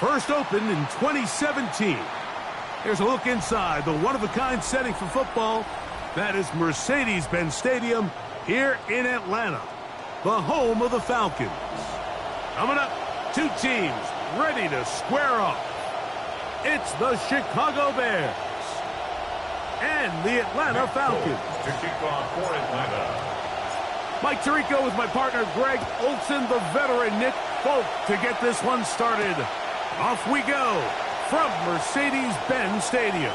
First opened in 2017. Here's a look inside the one-of-a-kind setting for football. That is Mercedes-Benz Stadium here in Atlanta, the home of the Falcons. Coming up, two teams ready to square off. It's the Chicago Bears and the Atlanta Falcons. To kick off for Atlanta, Mike Tirico with my partner Greg Olson, the veteran Nick Folk to get this one started. Off we go from Mercedes-Benz Stadium.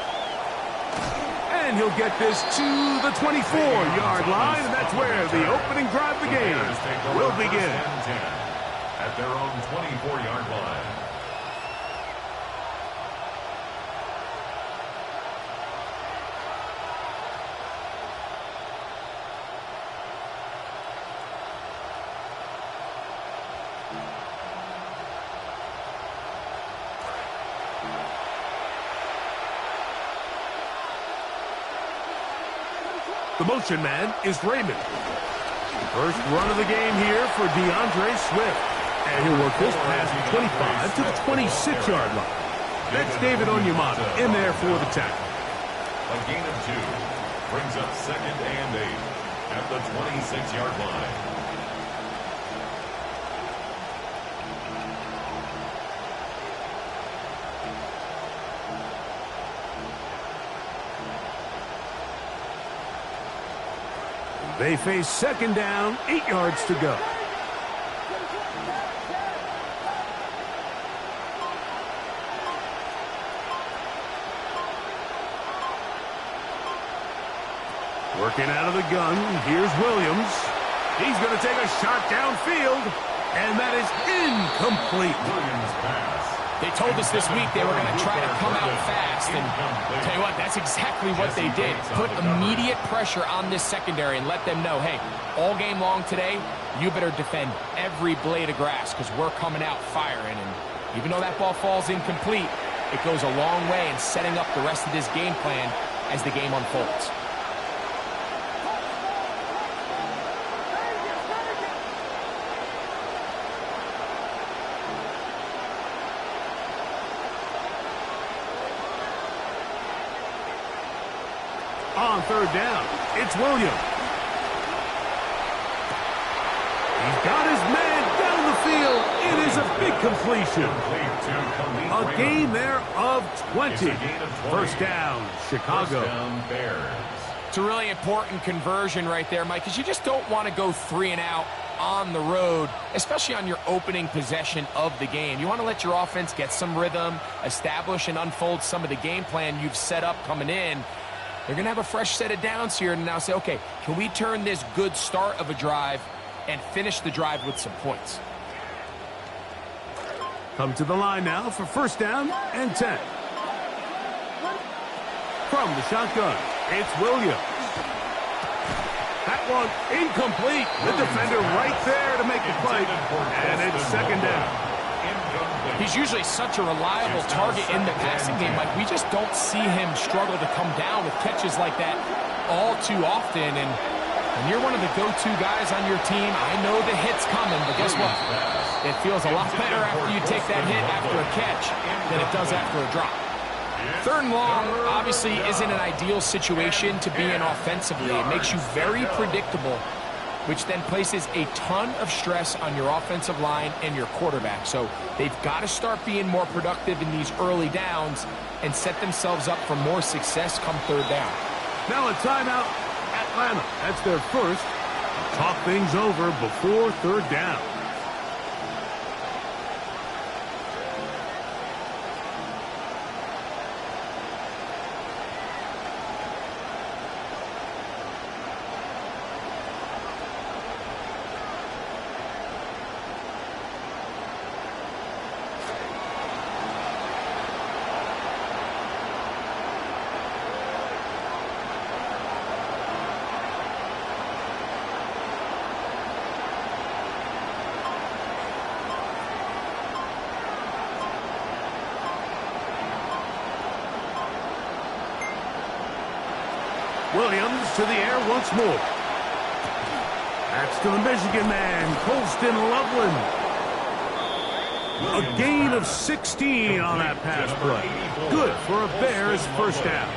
And he'll get this to the 24-yard line, and that's where the opening drive of the game will begin. At their own 24-yard line. The motion man is Raymond. First run of the game here for DeAndre Swift. And he'll work this pass from 25 to the 26-yard line. That's David Onyemata in there for the tackle. A gain of 2 brings up 2nd and 8 at the 26-yard line. They face 2nd down, 8 yards to go. Working out of the gun, here's Williams. He's going to take a shot downfield, and that is incomplete. Williams pass. They told us this week they were going to try to come out fast, and tell you what, that's exactly what they did. Put immediate pressure on this secondary and let them know, hey, all game long today, you better defend every blade of grass because we're coming out firing. And even though that ball falls incomplete, it goes a long way in setting up the rest of this game plan as the game unfolds. On 3rd down, it's Williams. He's got his man down the field. It is a big completion. A gain there of 20. First down, Chicago. First down, Bears. It's a really important conversion right there, Mike, because you just don't want to go 3 and out on the road, especially on your opening possession of the game. You want to let your offense get some rhythm, establish and unfold some of the game plan you've set up coming in. They're going to have a fresh set of downs here and now say, okay, can we turn this good start of a drive and finish the drive with some points? Come to the line now for first down and 10. From the shotgun, it's Williams. That one incomplete. The defender right there to make the play. And it's 2nd down. He's usually such a reliable target in the passing game. Like, we just don't see him struggle to come down with catches like that all too often. And when you're one of the go-to guys on your team, I know the hit's coming, but guess what? It feels a lot better after you take that hit after a catch than it does after a drop. 3rd and long obviously isn't an ideal situation to be in offensively. It makes you very predictable, which then places a ton of stress on your offensive line and your quarterback. So they've got to start being more productive in these early downs and set themselves up for more success come 3rd down. Now a timeout, Atlanta. That's their first. Talk things over before 3rd down. Williams to the air once more. That's to the Michigan man, Colston Loveland. A gain of 16 on that pass play. Good for a Bears first down.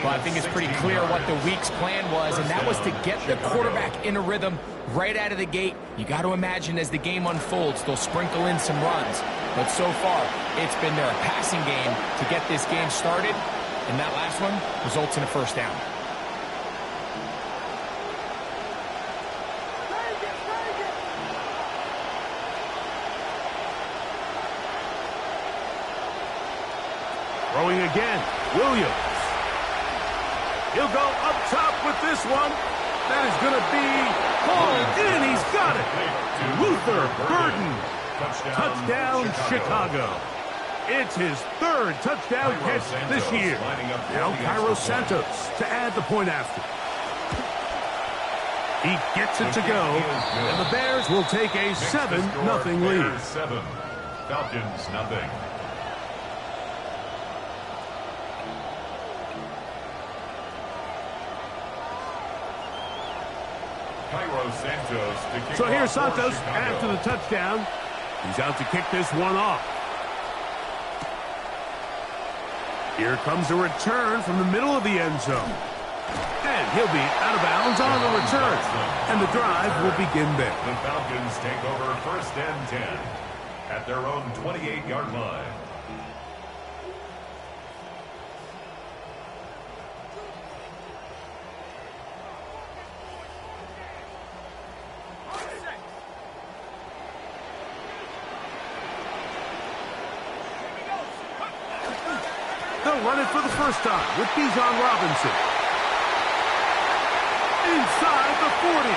Well, I think it's pretty clear what the week's plan was, and that was to get the quarterback in a rhythm right out of the gate. You got to imagine as the game unfolds, they'll sprinkle in some runs. But so far, it's been their passing game to get this game started, and that last one results in a first down. Throwing again, Williams. He'll go up top with this one. That is going to be hauled in. He's got it. Luther Burden. Touchdown, Chicago. It's his third touchdown catch this year. Now Cairo Santos to add the point after. He gets it to go, and the Bears will take a 7-0 lead. 7, Falcons nothing. So here's Santos after the touchdown. He's out to kick this one off. Here comes a return from the middle of the end zone. And he'll be out of bounds on the return. And the drive will begin there. The Falcons take over 1st and 10 at their own 28-yard line. They'll run it for the first time with Bijan Robinson. Inside the 40.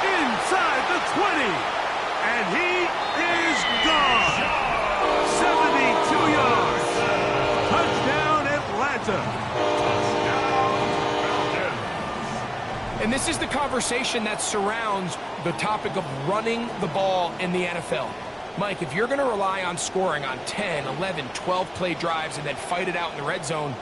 Inside the 20. And he is gone. 72 yards. Touchdown, Atlanta. And this is the conversation that surrounds the topic of running the ball in the NFL. Mike, if you're going to rely on scoring on 10, 11, 12-play drives and then fight it out in the red zone,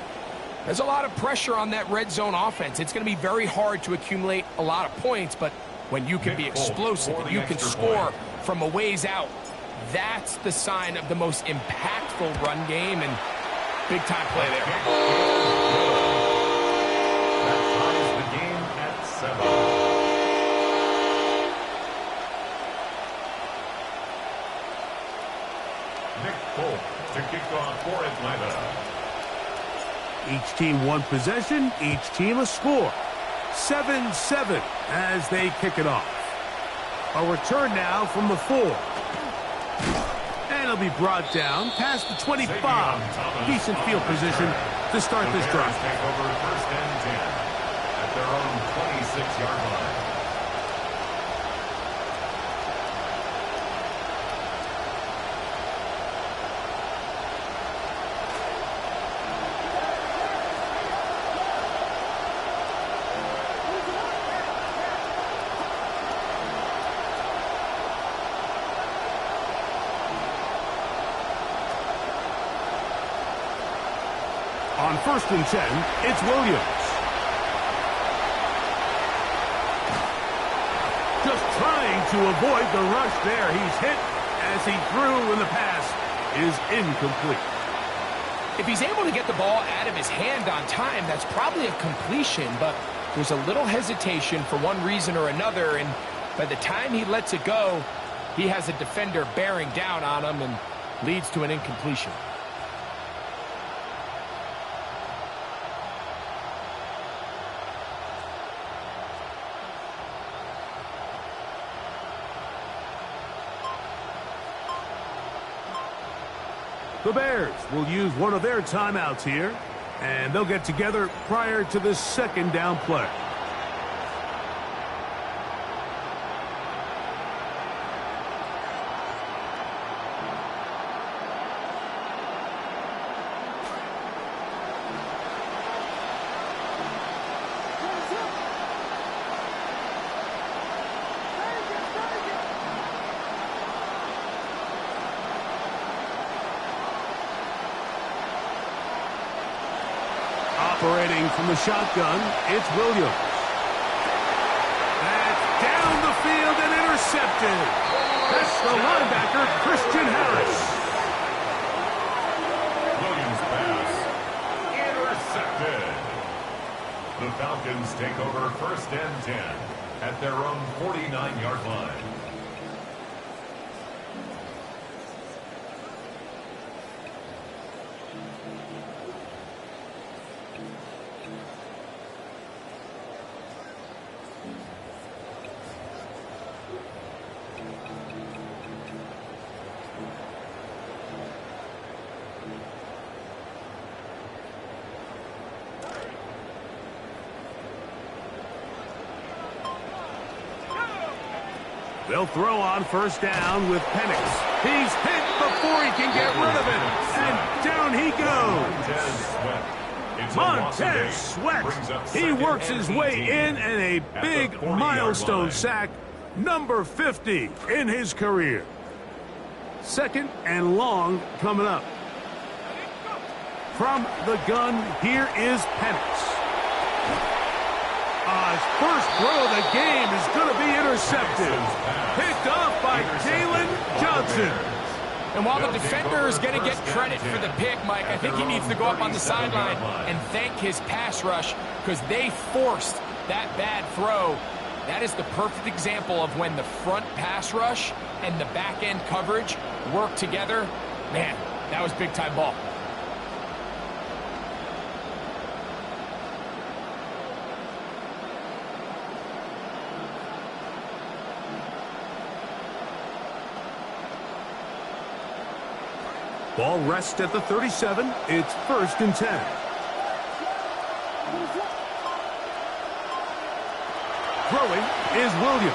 there's a lot of pressure on that red zone offense. It's going to be very hard to accumulate a lot of points, but when you can be explosive and you can score from a ways out, that's the sign of the most impactful run game, and big-time play there. That ties the game at 7. To kick off for Atlanta. Each team one possession, each team a score. 7-7 as they kick it off. A return now from the 4. And it'll be brought down past the 25. Decent field position to start this drive. Take over 1st and 10 at their own 26-yard line. On 1st and 10, it's Williams. Just trying to avoid the rush there. He's hit as he threw, and the pass is incomplete. If he's able to get the ball out of his hand on time, that's probably a completion, but there's a little hesitation for one reason or another, and by the time he lets it go, he has a defender bearing down on him and leads to an incompletion. The Bears will use one of their timeouts here, and they'll get together prior to the 2nd down play. Operating from the shotgun, it's Williams. That's down the field and intercepted. That's the linebacker, Christian Harris. Williams pass intercepted. The Falcons take over 1st and 10 at their own 49-yard line. They'll throw on 1st down with Penix. He's hit before he can get rid of it. And down he goes. Montez Sweat. He works his way in and a big milestone sack. Number 50 in his career. 2nd and long coming up. From the gun, here is Penix. His first throw of the game is going to be intercepted. Picked off by Jalen Johnson. And while the defender is going to get credit for the pick, Mike, I think he needs to go up on the sideline and thank his pass rush because they forced that bad throw. That is the perfect example of when the front pass rush and the back end coverage work together. Man, that was big-time ball. Ball rests at the 37. It's 1st and 10. Throwing is Williams.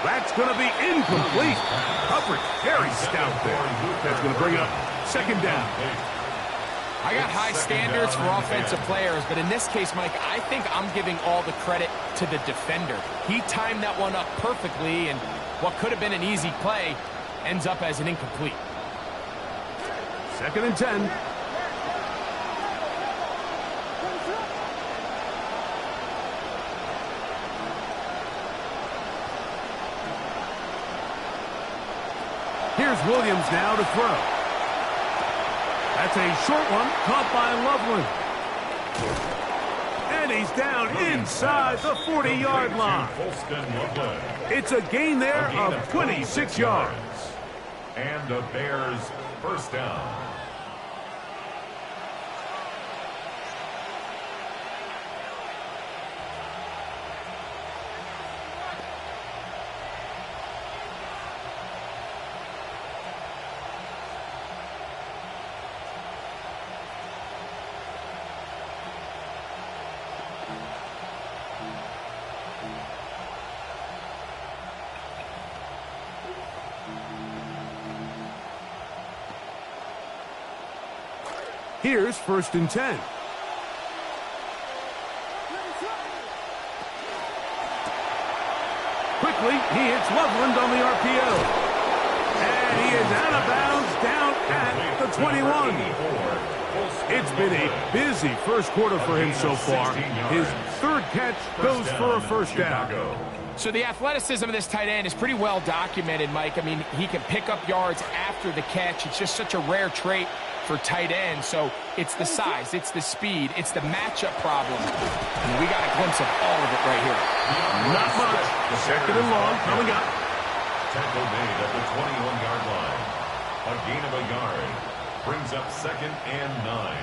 That's going to be incomplete. Coverage very stout there. That's going to bring up 2nd down. I got high standards for offensive players, but in this case, Mike, I think I'm giving all the credit to the defender. He timed that one up perfectly, and what could have been an easy play ends up as an incomplete. 2nd and 10. Here's Williams now to throw. That's a short one, caught by Loveland. And he's down inside the 40-yard line. It's a gain there of 26 yards. And the Bears 1st down. Here's 1st and 10. Quickly, he hits Loveland on the RPO. And he is out of bounds down at the 21. It's been a busy 1st quarter for him so far. His 3rd catch goes for a 1st down. So the athleticism of this tight end is pretty well documented, Mike. I mean, he can pick up yards after the catch. It's just such a rare trait for tight ends. So it's the size, it's the speed, it's the matchup problem. And we got a glimpse of all of it right here. Not much. 2nd and long coming up. Tackle made at the 21-yard line. A gain of a yard. Brings up 2nd and 9.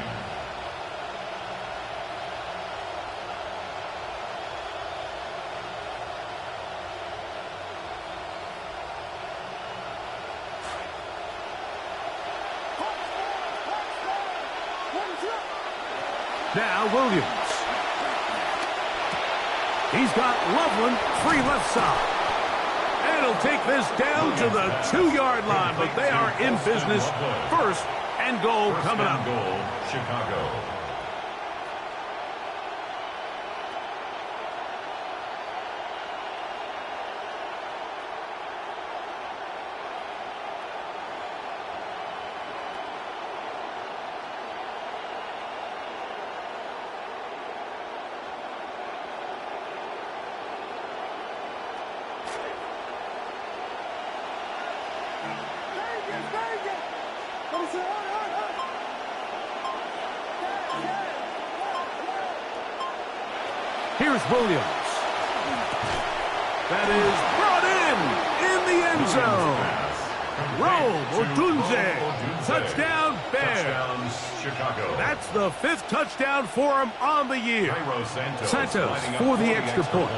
Now Williams. He's got Loveland free left side. And he'll take this down to the 2-yard line, but they are in business. 1st and goal coming up. Chicago. Here's Williams. That is brought in the end zone. Rome Odunze. Touchdown, Bears. Chicago. That's the 5th touchdown for him on the year. Santos for the extra point.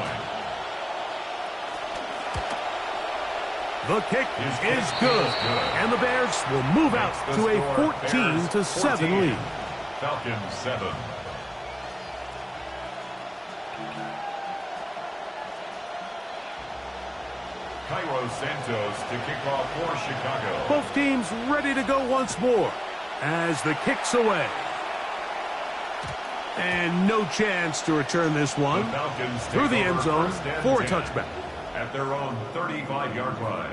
The kick is good. And the Bears will move out to a 14-7 lead. Falcons 7. Cairo Santos to kick off for Chicago. Both teams ready to go once more as the kick's away. And no chance to return this one through the end zone for a touchback. At their own 35-yard line.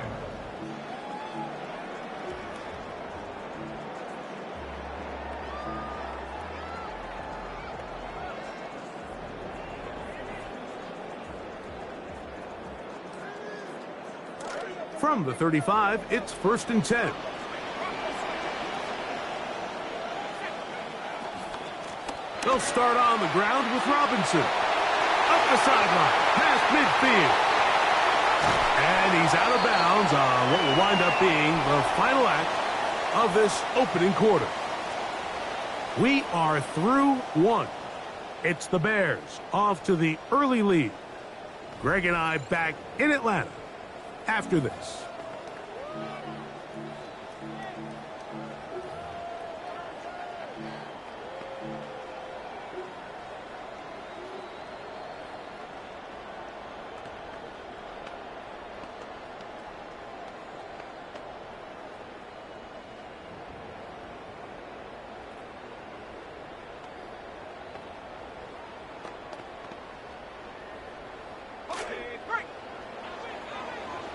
From the 35, it's 1st and 10. They'll start on the ground with Robinson. Up the sideline, past midfield. And he's out of bounds on what will wind up being the final act of this opening quarter. We are through one. It's the Bears off to the early lead. Greg and I back in Atlanta after this.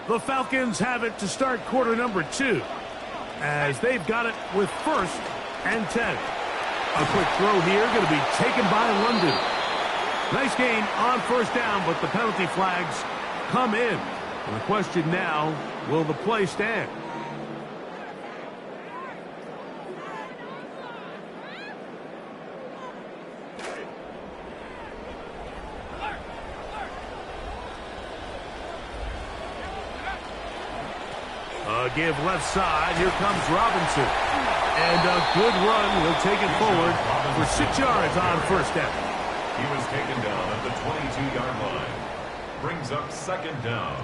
The Falcons have it to start quarter number 2 as they've got it with 1st and 10. A quick throw here going to be taken by London. Nice gain on 1st down, but the penalty flags come in. And the question now, will the play stand? Give left side. Here comes Robinson. And a good run. He'll take it forward for 6 yards on 1st down. He was taken down at the 22-yard line. Brings up 2nd down.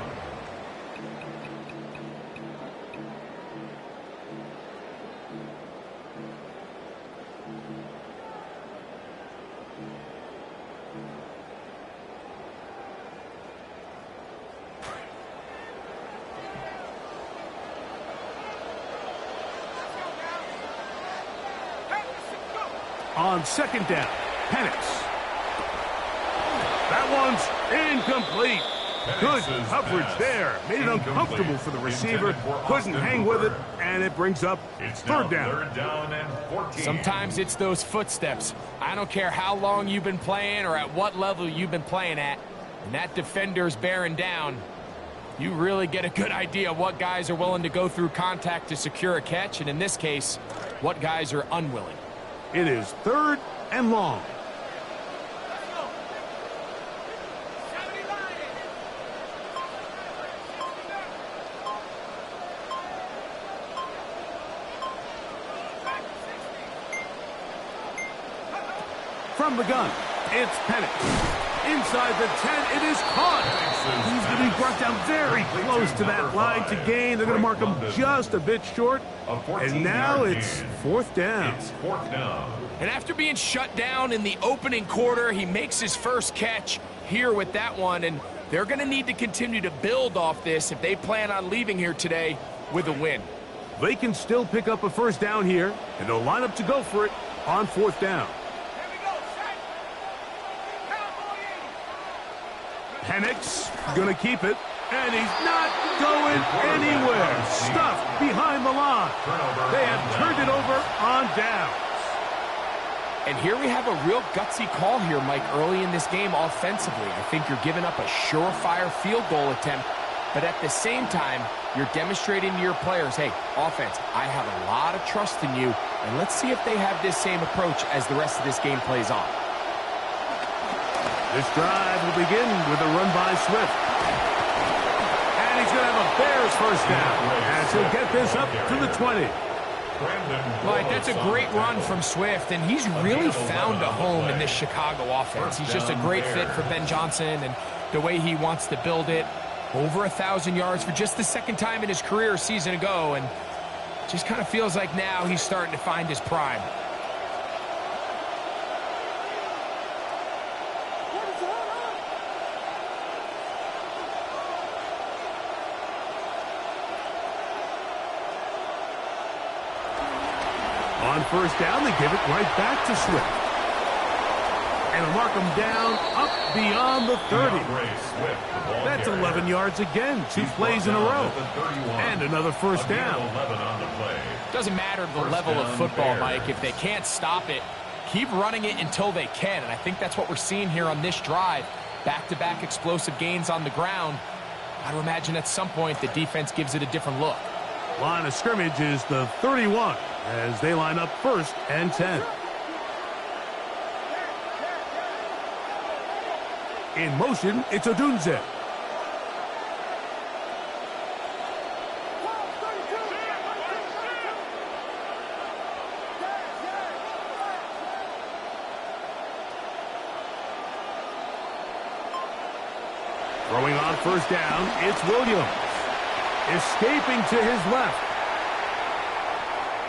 On 2nd down, Penix. That one's incomplete. Good coverage there. Made it uncomfortable for the receiver. Couldn't hang with it, and it brings up 3rd down. 3rd down and 14. Sometimes it's those footsteps. I don't care how long you've been playing or at what level you've been playing at. And that defender's bearing down. You really get a good idea of what guys are willing to go through contact to secure a catch, and in this case, what guys are unwilling. It is 3rd and long. From the gun, it's Penix. Inside the 10, it is caught. He's going to be brought down very close to that line to gain. They're going to mark him just a bit short. And now it's 4th down. It's 4th down. And after being shut down in the opening quarter, he makes his first catch here with that one. And they're going to need to continue to build off this if they plan on leaving here today with a win. They can still pick up a 1st down here, and they'll line up to go for it on 4th down. Penix going to keep it, and he's not going anywhere. Stuffed behind the line. They have turned it over on downs. And here we have a real gutsy call here, Mike, early in this game offensively. I think you're giving up a surefire field goal attempt, but at the same time, you're demonstrating to your players, hey, offense, I have a lot of trust in you, and let's see if they have this same approach as the rest of this game plays on. This drive will begin with a run by Swift. And he's going to have a Bears first down as he'll get this up to the 20. Mike, that's a great run from Swift, and he's really found a home in this Chicago offense. He's just a great fit for Ben Johnson and the way he wants to build it. Over 1,000 yards for just the second time in his career a season ago, and just kind of feels like now he's starting to find his prime. On first down, they give it right back to Swift. And they'll mark him down up beyond the 30. That's 11 yards again. 2 plays in a row. And another first down. Doesn't matter the level of football, Mike. If they can't stop it, keep running it until they can. And I think that's what we're seeing here on this drive. Back-to-back explosive gains on the ground. Got to imagine at some point the defense gives it a different look. Line of scrimmage is the 31 as they line up 1st and 10. In motion, it's Odunze. Throwing on first down, it's Williams. Escaping to his left.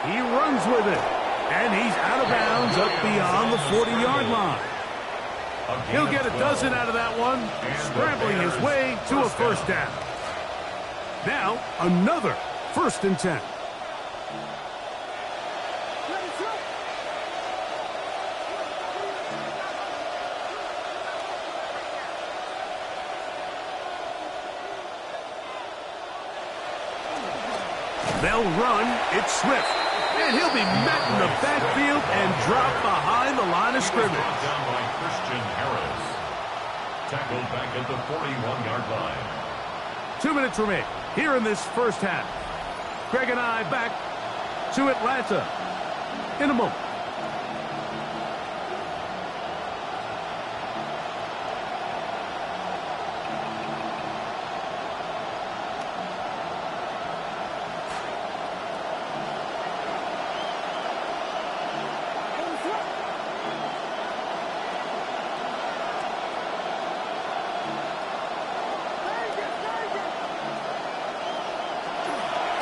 He runs with it. And he's out of bounds up beyond the 40-yard line. He'll get a dozen out of that one, scrambling his way to a first down. Now, another 1st and 10. They'll run. It's Swift. And he'll be met in the backfield and dropped behind the line of scrimmage. Down by Christian Harris. Tackled back at the 41-yard line. 2 minutes remain here in this first half. Greg and I back to Atlanta in a moment.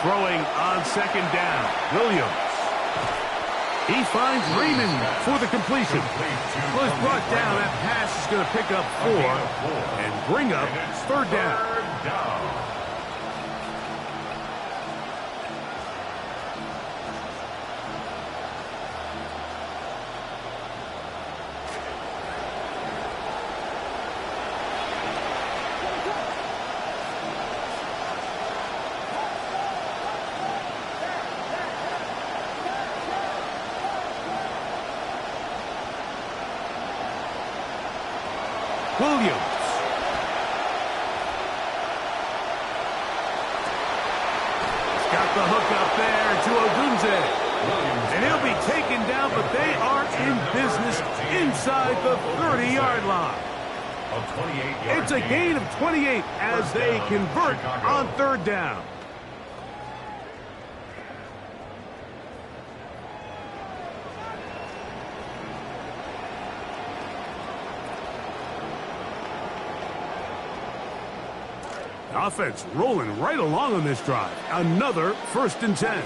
Throwing on second down, Williams. He finds Raymond for the completion. Well, he's brought down. That pass is going to pick up 4 and bring up 3rd down. Williams. He's got the hook up there to Odunze. And he'll be taken down, but they are in business inside the 30-yard line. It's a gain of 28 as they convert on 3rd down. Offense rolling right along on this drive. Another 1st and 10.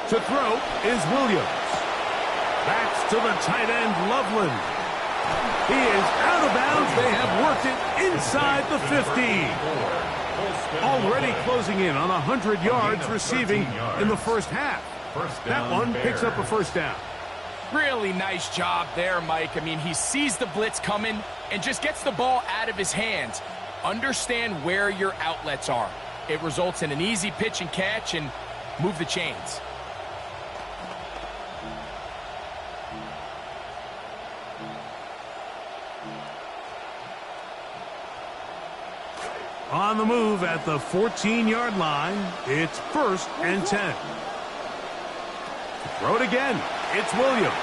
To throw is Williams. Backs to the tight end, Loveland. He is out of bounds. They have worked it inside the 15. Already closing in on 100 yards receiving in the first half. That one picks up a first down. Really nice job there, Mike. I mean, he sees the blitz coming and just gets the ball out of his hands. Understand where your outlets are. It results in an easy pitch and catch and move the chains. On the move at the 14-yard line, it's 1st and 10. Throw it again. It's Williams.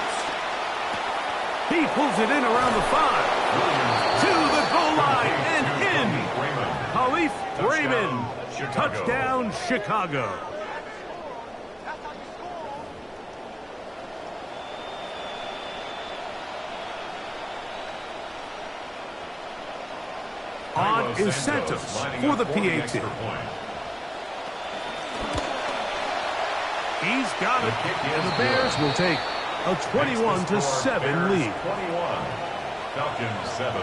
He pulls it in around the 5. To the goal line and in. Khalif Raymond. Touchdown, Chicago. On is Santos for the PAT. He's got it, and the Bears will take a 21-7 lead. 21, Falcons 7.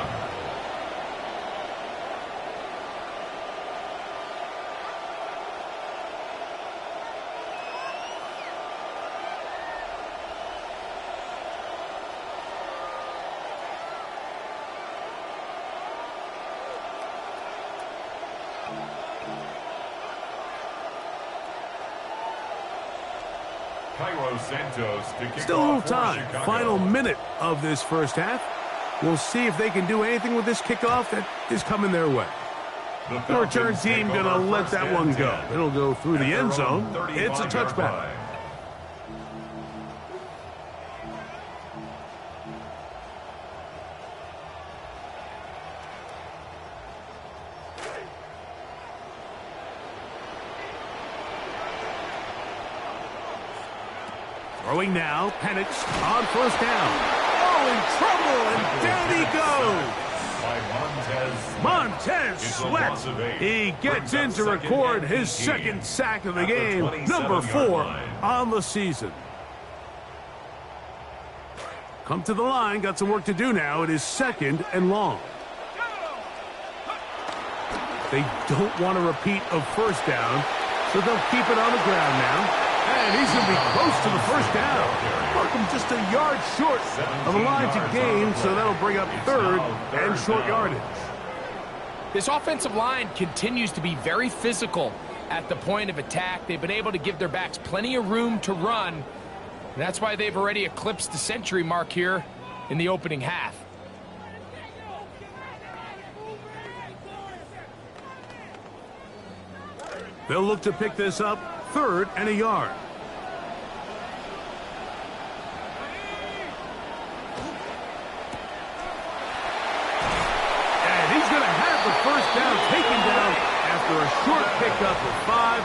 Still a little time. Final minute of this first half. We'll see if they can do anything with this kickoff that is coming their way. The return team going to let that one go. It'll go through the end zone. It's a touchback. Throwing now, Penix on 1st down. Oh, in trouble, and down he goes. Montez Sweat. He gets in to record his 2nd sack of the game, number 4 on the season. Come to the line, got some work to do now. It is 2nd and long. They don't want a repeat of 1st down, so they'll keep it on the ground now. And he's going to be close to the 1st down. Markham just a yard short of the line to gain, so that'll bring up 3rd and short yardage. This offensive line continues to be very physical at the point of attack. They've been able to give their backs plenty of room to run. And that's why they've already eclipsed the century mark here in the opening half. They'll look to pick this up. 3rd and a yard. And he's going to have the 1st down taken down after a short pickup of 5,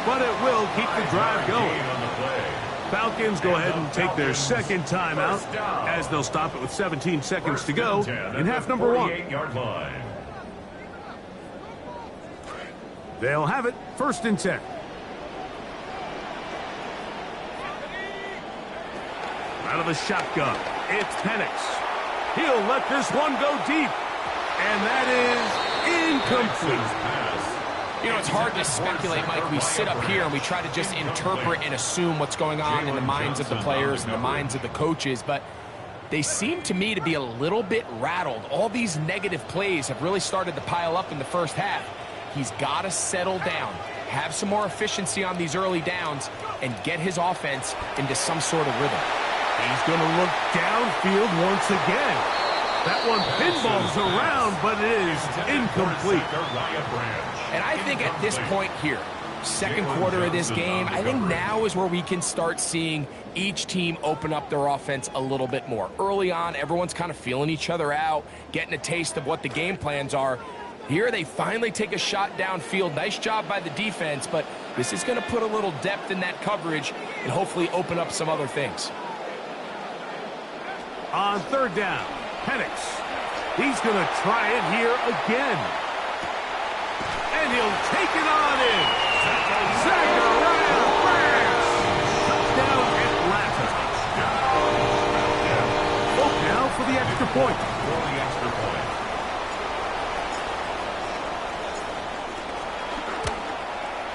but it will keep the drive going. Falcons go ahead and take their 2nd timeout as they'll stop it with 17 seconds to go in half number 1. They'll have it 1st and 10. Out of the shotgun, it's Penix. He'll let this one go deep, and that is incomplete. You know, it's hard to speculate, Mike. We sit up here and we try to just interpret and assume what's going on in the minds of the players and the minds of the coaches, but they seem to me to be a little bit rattled. All these negative plays have really started to pile up in the first half. He's got to settle down, have some more efficiency on these early downs, and get his offense into some sort of rhythm. He's going to look downfield once again. That one pinballs around, but it is incomplete. And I think at this point here, 2nd quarter of this game, I think now is where we can start seeing each team open up their offense a little bit more. Early on, everyone's kind of feeling each other out, getting a taste of what the game plans are. Here they finally take a shot downfield. Nice job by the defense, but this is going to put a little depth in that coverage and hopefully open up some other things. On 3rd down, Penix. He's going to try it here again. And he'll take it on in. Zachariah Branch. Touchdown, Atlanta. Folk now for the extra point.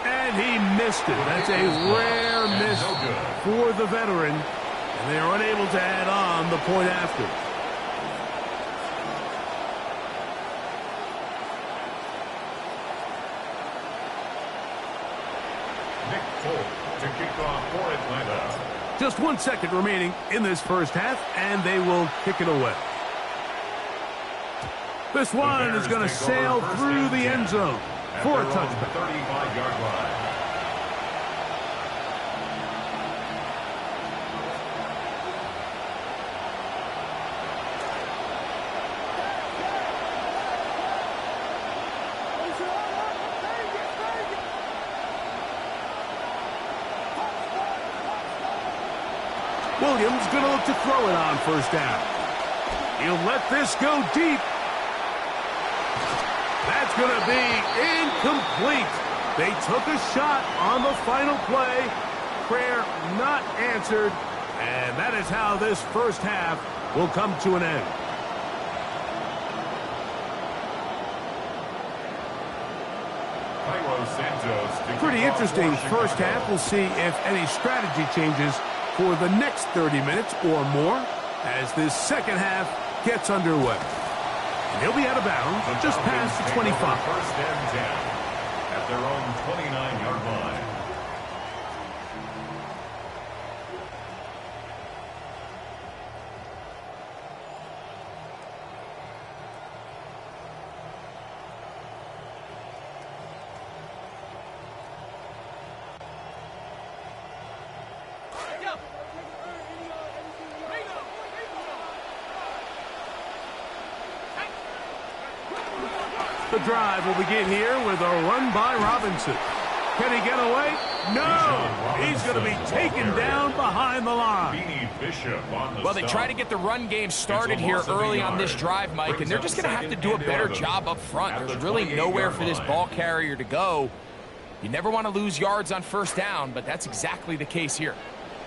And he missed it. That's a rare miss for the veteran. And they are unable to add on the point after. Nick Folk to kick off for Atlanta. Just 1 second remaining in this first half, and they will kick it away. This one is going to sail through the end zone for a touchdown. 35-yard line. Williams going to look to throw it on first down. He'll let this go deep. That's going to be incomplete. They took a shot on the final play. Prayer not answered. And that is how this first half will come to an end. Pretty interesting first half. We'll see if any strategy changes for the next 30 minutes or more as this second half gets underway. And he'll be out of bounds just past the 25. First and 10 at their own 29-yard line. The drive will begin here with a run by Robinson. Can he get away? No! He's going to be taken down behind the line. Well, they try to get the run game started here early on this drive, Mike, and they're just going to have to do a better job up front. There's really nowhere for this ball carrier to go. You never want to lose yards on first down, but that's exactly the case here.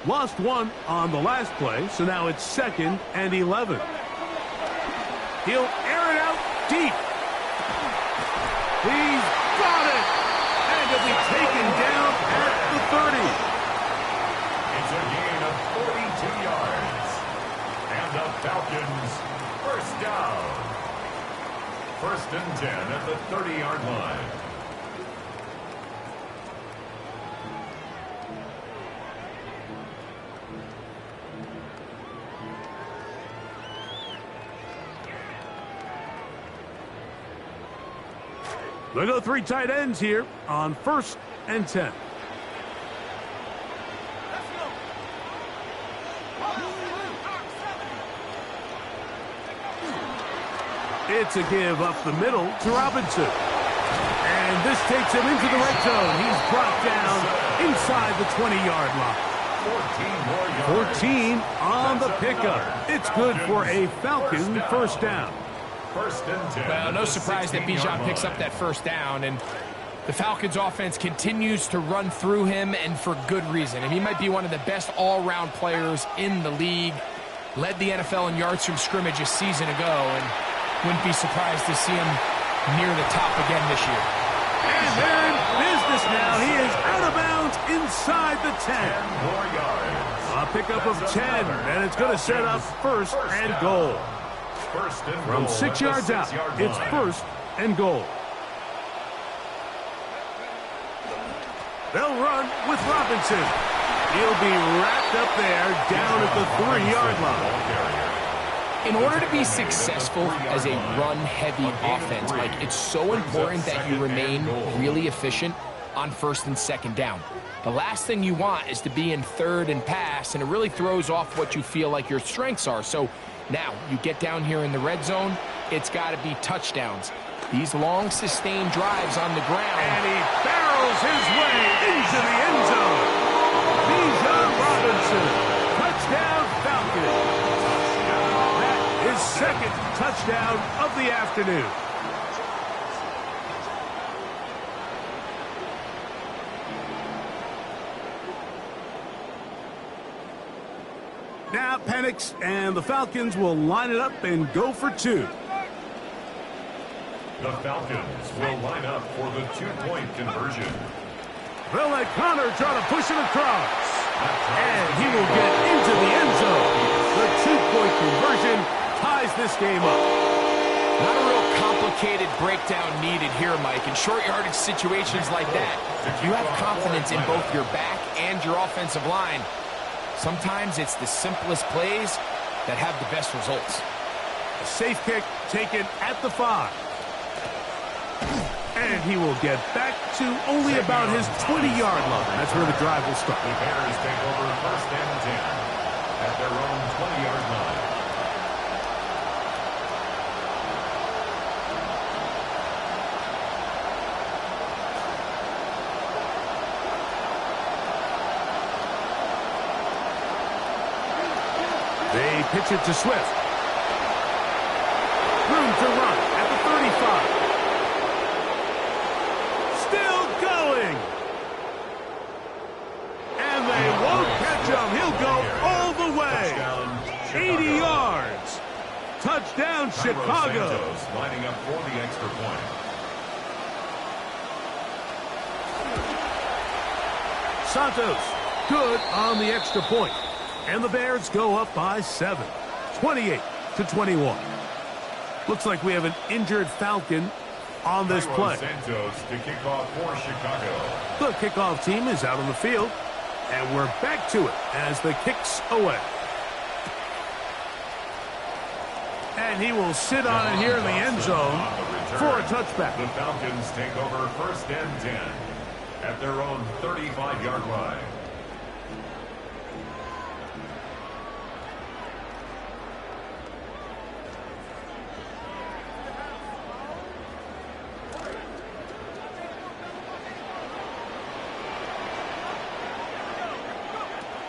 Lost one on the last play, so now it's 2nd and 11. He'll air it out deep. He's got it! And he'll be taken down at the 30. It's a gain of 42 yards. And the Falcons first down. 1st and 10 at the 30-yard line. They go 3 tight ends here on 1st and 10. It's a give up the middle to Robinson. And this takes him into the red zone. He's brought down inside the 20-yard line. 14 on the pickup. It's good for a Falcon first down. 1st and 10. Well, no surprise that Bijan picks up that first down, and the Falcons offense continues to run through him, and for good reason. And he might be one of the best all-around players in the league. Led the NFL in yards from scrimmage a season ago, and wouldn't be surprised to see him near the top again this year. And they're in business now. He is out of bounds inside the 10. 10 more yards. A pickup of 10, and it's going to set up 1st and goal. From 6 yards out, it's 1st and goal. They'll run with Robinson. He'll be wrapped up there down at the 3-yard line. In order to be successful as a run-heavy offense, Mike, it's so important that you remain really efficient on 1st and 2nd down. The last thing you want is to be in 3rd and pass, and it really throws off what you feel like your strengths are. So now you get down here in the red zone, it's got to be touchdowns. These long, sustained drives on the ground. And he barrels his way into the end zone. Bijan Robinson, touchdown Falcons. That is 2nd touchdown of the afternoon. Now Penix and the Falcons will line it up and go for 2. The Falcons will line up for the 2-point conversion. They'll let Connor try to push it across. And he will get into the end zone. The 2-point conversion ties this game up. Not a real complicated breakdown needed here, Mike. In short yardage situations like that, you have confidence in both your back and your offensive line. Sometimes it's the simplest plays that have the best results. A safe kick taken at the 5. And he will get back to only about his 20-yard line. That's where the drive will start. The Bears take over 1st and 10 at their own 20-yard line. They pitch it to Swift. Room to run at the 35. Still going. And they won't catch him. He'll go all the way. 80 yards. Touchdown, Chicago. Santos lining up for the extra point. Santos, good on the extra point. And the Bears go up by 7. 28-21. Looks like we have an injured Falcon on this play. Santos to kick off for Chicago. The kickoff team is out on the field, and we're back to it as the kick's away. And he will sit on it here in the end zone for a touchback. The Falcons take over 1st and 10 at their own 35-yard line.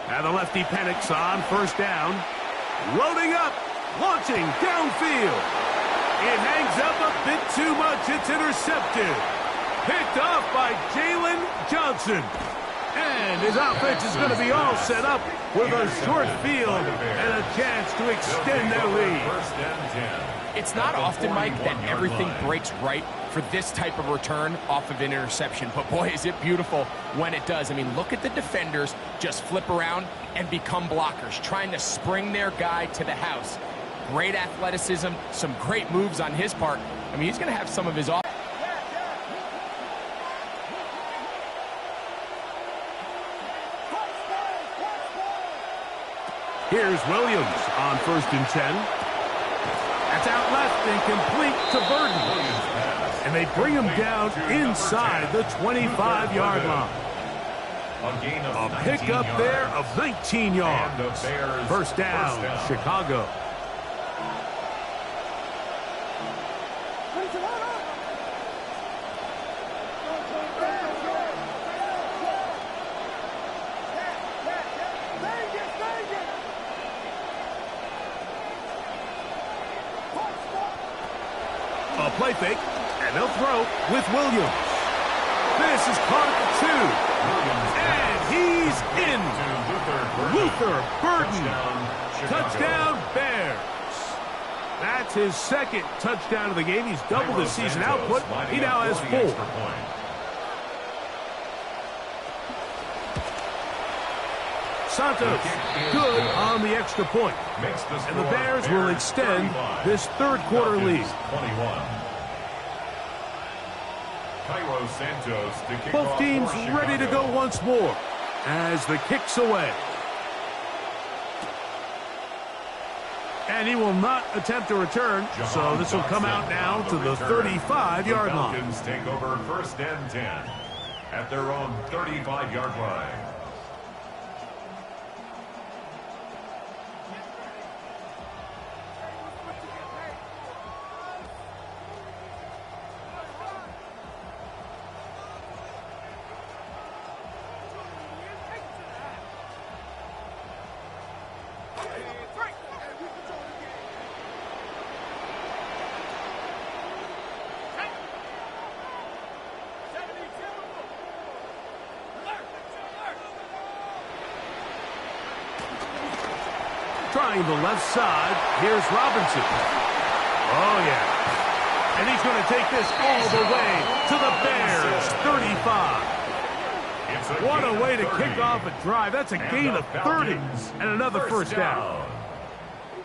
Now the lefty panics on 1st down. Loading up. Launching downfield. It hangs up a bit too much. It's intercepted. Picked off by Jalen Johnson. And his offense is going to be all set up with a short field and a chance to extend their lead. 1st and 10. It's not often, Mike, that everything breaks right for this type of return off of an interception. But, boy, is it beautiful when it does. I mean, look at the defenders just flip around and become blockers, trying to spring their guy to the house. Great athleticism, some great moves on his part. I mean, he's going to have some of his off. Here's Williams on 1st and 10. That's out left and complete to Burton. And they bring him down inside the 25-yard line. A pickup there of 19 yards. 1st down, Chicago. A play fake, and they'll throw with Williams. This is caught at the 2. And he's in. Luther Burden. Touchdown, Bears. That's his 2nd touchdown of the game. He's doubled his season output. He now has 4. Santos, good on the extra point. And the Bears will extend this 3rd quarter lead. Both teams ready to go once more as the kick's away. And he will not attempt a return, so this will come out now to the 35-yard line. The Falcons take over 1st and 10 at their own 35-yard line. Trying the left side. Here's Robinson. Oh, yeah. And he's going to take this all the way to the Bears' 35. What a way to kick off a drive. That's a gain of 30 and another 1st down.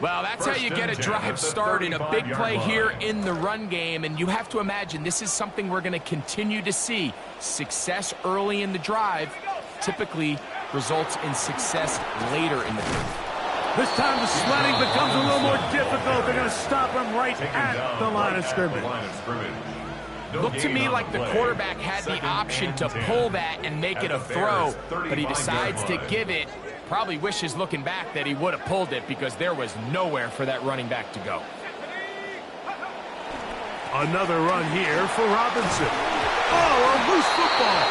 Well, that's how you get a drive started. A big play here in the run game, and you have to imagine this is something we're going to continue to see. Success early in the drive typically results in success later in the drive. This time the sledding becomes a little more difficult. They're going to stop him right at the line of scrimmage. Looked to me like the quarterback had the option to pull that and make it a throw, but he decides to give it. Probably wishes looking back that he would have pulled it because there was nowhere for that running back to go. Another run here for Robinson. Oh, a loose football.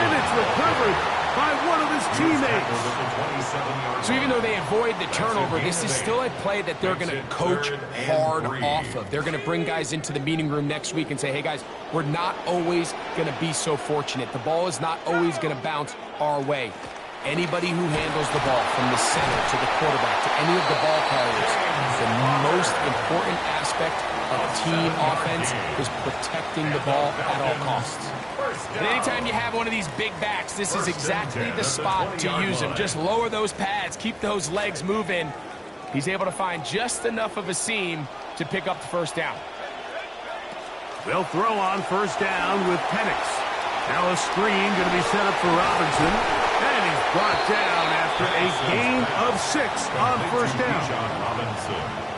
And it's recovered by one of his teammates. So even though they avoid the turnover, this is still a play that they're going to coach hard off of. They're going to bring guys into the meeting room next week and say, hey, guys, we're not always going to be so fortunate. The ball is not always going to bounce our way. Anybody who handles the ball from the center to the quarterback to any of the ball carriers, the most important aspect of team offense is protecting the ball at all costs. And anytime you have one of these big backs, this is exactly the spot to use him. Just lower those pads, keep those legs moving. He's able to find just enough of a seam to pick up the first down. They'll throw on first down with Penix. Now a screen going to be set up for Robinson. And he's brought down after a gain of 6 on first down.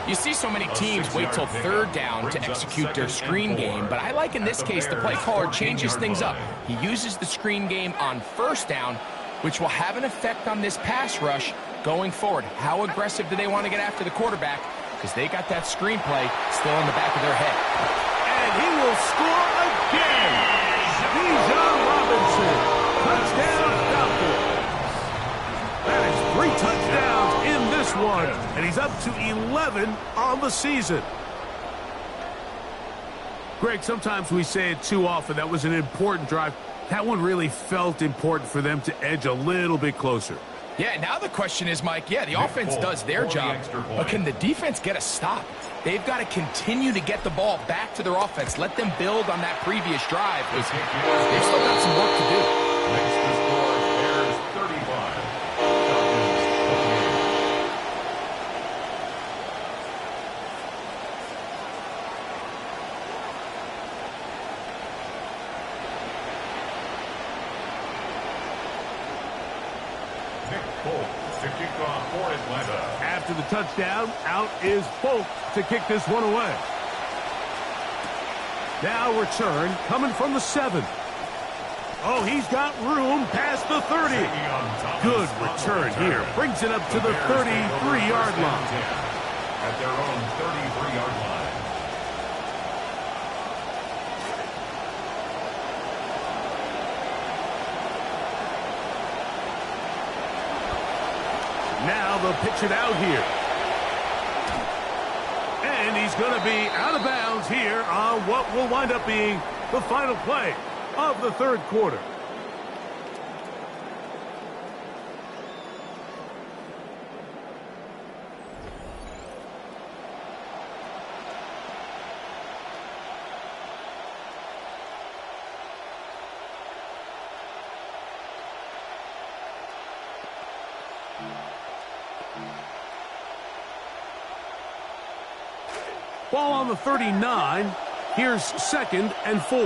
You see so many teams wait till third down to execute their screen game, but I like in this case the play caller changes things up. He uses the screen game on first down, which will have an effect on this pass rush going forward. How aggressive do they want to get after the quarterback? Because they got that screen play still in the back of their head. And he will score again. Bijan Robinson. Touchdown, Falcons. That is 3 touchdowns in this one, and he's up to 11 on the season. Greg, sometimes we say it too often. That was an important drive. That one really felt important for them to edge a little bit closer. Yeah, now the question is, Mike, yeah, the offense does their job, but can the defense get a stop? They've got to continue to get the ball back to their offense. Let them build on that previous drive. They've still got some work to do. Next to score, Bears 35. Nick Folk to kick off for Atlanta. After the touchdown, out is Folk to kick this one away. Now return coming from the 7. Oh, he's got room past the 30. Good return here. Brings it up to the 33-yard line. At their own 33-yard line. Now they'll pitch it out here. And he's going to be out of bounds here on what will wind up being the final play of the third quarter. Ball on the 39. Here's 2nd and 4.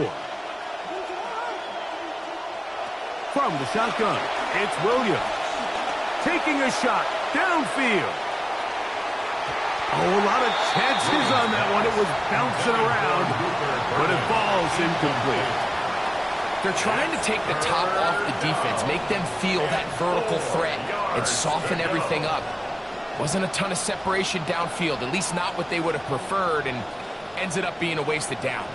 From the shotgun, it's Williams. Taking a shot downfield. Oh, a lot of chances on that one. It was bouncing around, but it falls incomplete. They're trying to take the top off the defense, make them feel that vertical threat, and soften everything up. Wasn't a ton of separation downfield, at least not what they would have preferred, and ends it up being a wasted down.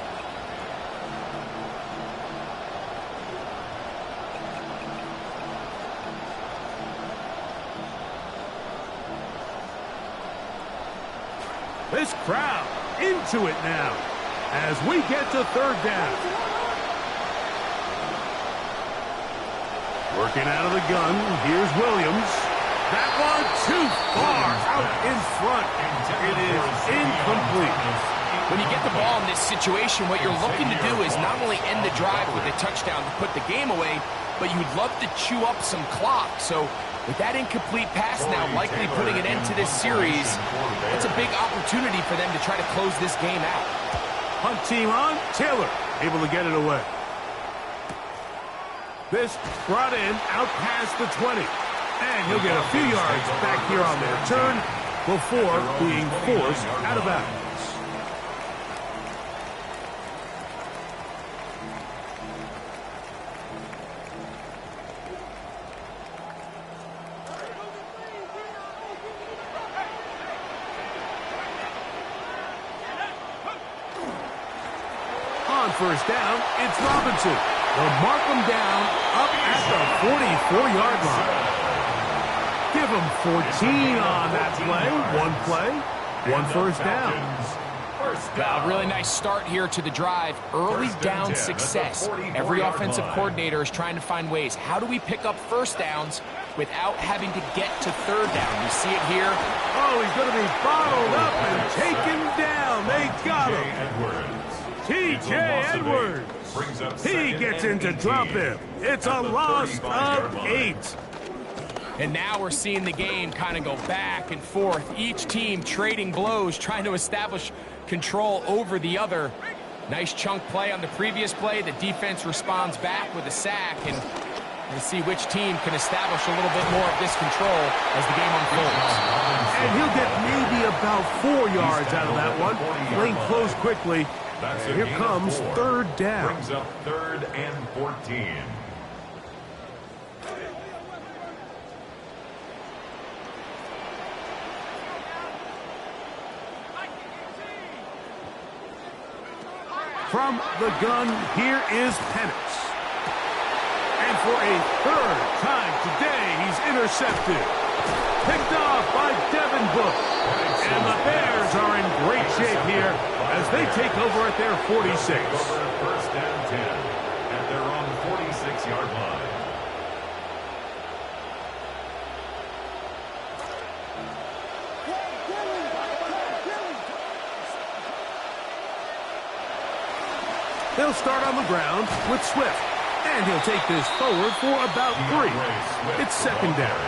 This crowd into it now as we get to third down. Working out of the gun, here's Williams. That one too far out in front. It is incomplete. When you get the ball in this situation, what you're looking to do is not only end the drive with a touchdown to put the game away, but you'd love to chew up some clock. So with that incomplete pass now likely putting an end to this series, it's a big opportunity for them to try to close this game out. Punt team on. Taylor able to get it away. This brought in out past the 20. And he'll get a few yards back here on the return before being forced out of bounds. On first down, it's Robinson. They'll mark him down up at the 44-yard line. Give him 14 on that play. One first down. A really nice start here to the drive. Early down success. Every offensive coordinator is trying to find ways. How do we pick up first downs without having to get to third down? You see it here. Oh, he's going to be bottled up and taken down. They got him. T.J. Edwards. He gets in to drop him. It's a loss of 8. And now we're seeing the game kind of go back and forth. Each team trading blows, trying to establish control over the other. Nice chunk play on the previous play. The defense responds back with a sack, and we'll see which team can establish a little bit more of this control as the game unfolds. And he'll get maybe about 4 yards out of that one. Playing close quickly. Here comes third down. Brings up 3rd and 14. From the gun, here is Penix. And for a third time today, he's intercepted. Picked off by Devin Book. And the Bears are in great shape here as they take over at their 46. First down 10 at their own 46-yard line. They'll start on the ground with Swift. And he'll take this forward for about 3. It's second down.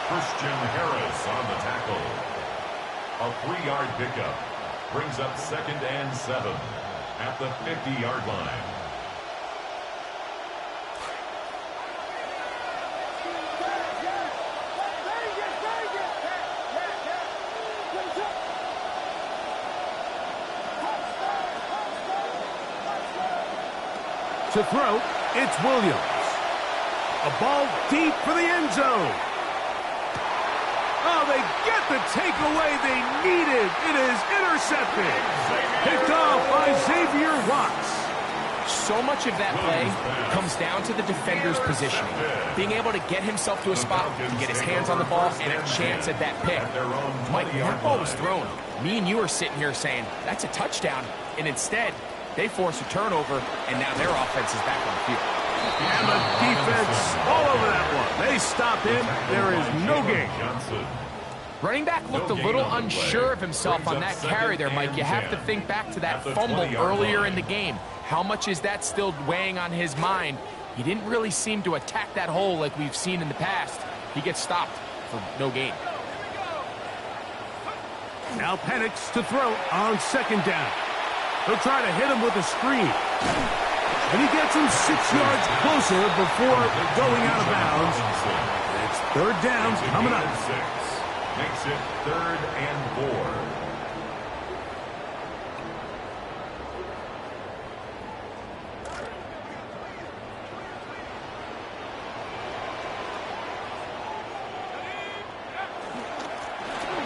Christian Harris on the tackle. A 3-yard pickup. Brings up 2nd and 7 at the 50-yard line. To throw, it's Williams. A ball deep for the end zone. Oh, they get the takeaway they needed. It is intercepted. Picked off by Xavier Watts. So much of that play comes down to the defender's positioning. Being able to get himself to a spot to get his hands on the ball and a chance at that pick. Mike, when that ball was thrown, me and you are sitting here saying, that's a touchdown. And instead, they force a turnover, and now their offense is back on the field. And the defense all over that one. They stop him. There is no gain. Running back looked a little unsure of himself on that carry there, Mike. You have to think back to that fumble earlier in the game. How much is that still weighing on his mind? He didn't really seem to attack that hole like we've seen in the past. He gets stopped for no gain. Now Penix to throw on second down. He'll try to hit him with a screen. And he gets him 6 yards closer before going out of bounds. It's third down coming up. Makes it 3rd and 4.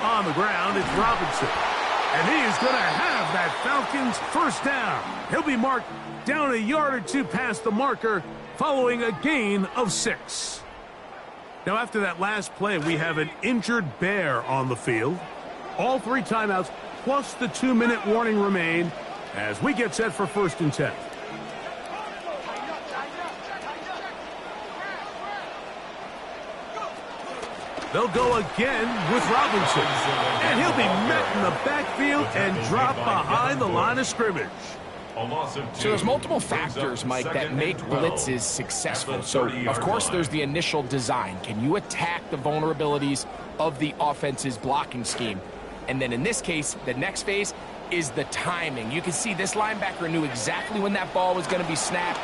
On the ground, it's Robinson. And he is going to have that Falcons first down. He'll be marked down a yard or 2 past the marker following a gain of 6. Now, after that last play, we have an injured Bear on the field. All 3 timeouts plus the 2-minute warning remain as we get set for 1st and 10. They'll go again with Robinson. And he'll be met in the backfield and drop behind the line of scrimmage. So there's multiple factors, Mike, that make blitzes successful. So, of course, there's the initial design. Can you attack the vulnerabilities of the offense's blocking scheme? And then in this case, the next phase is the timing. You can see this linebacker knew exactly when that ball was going to be snapped.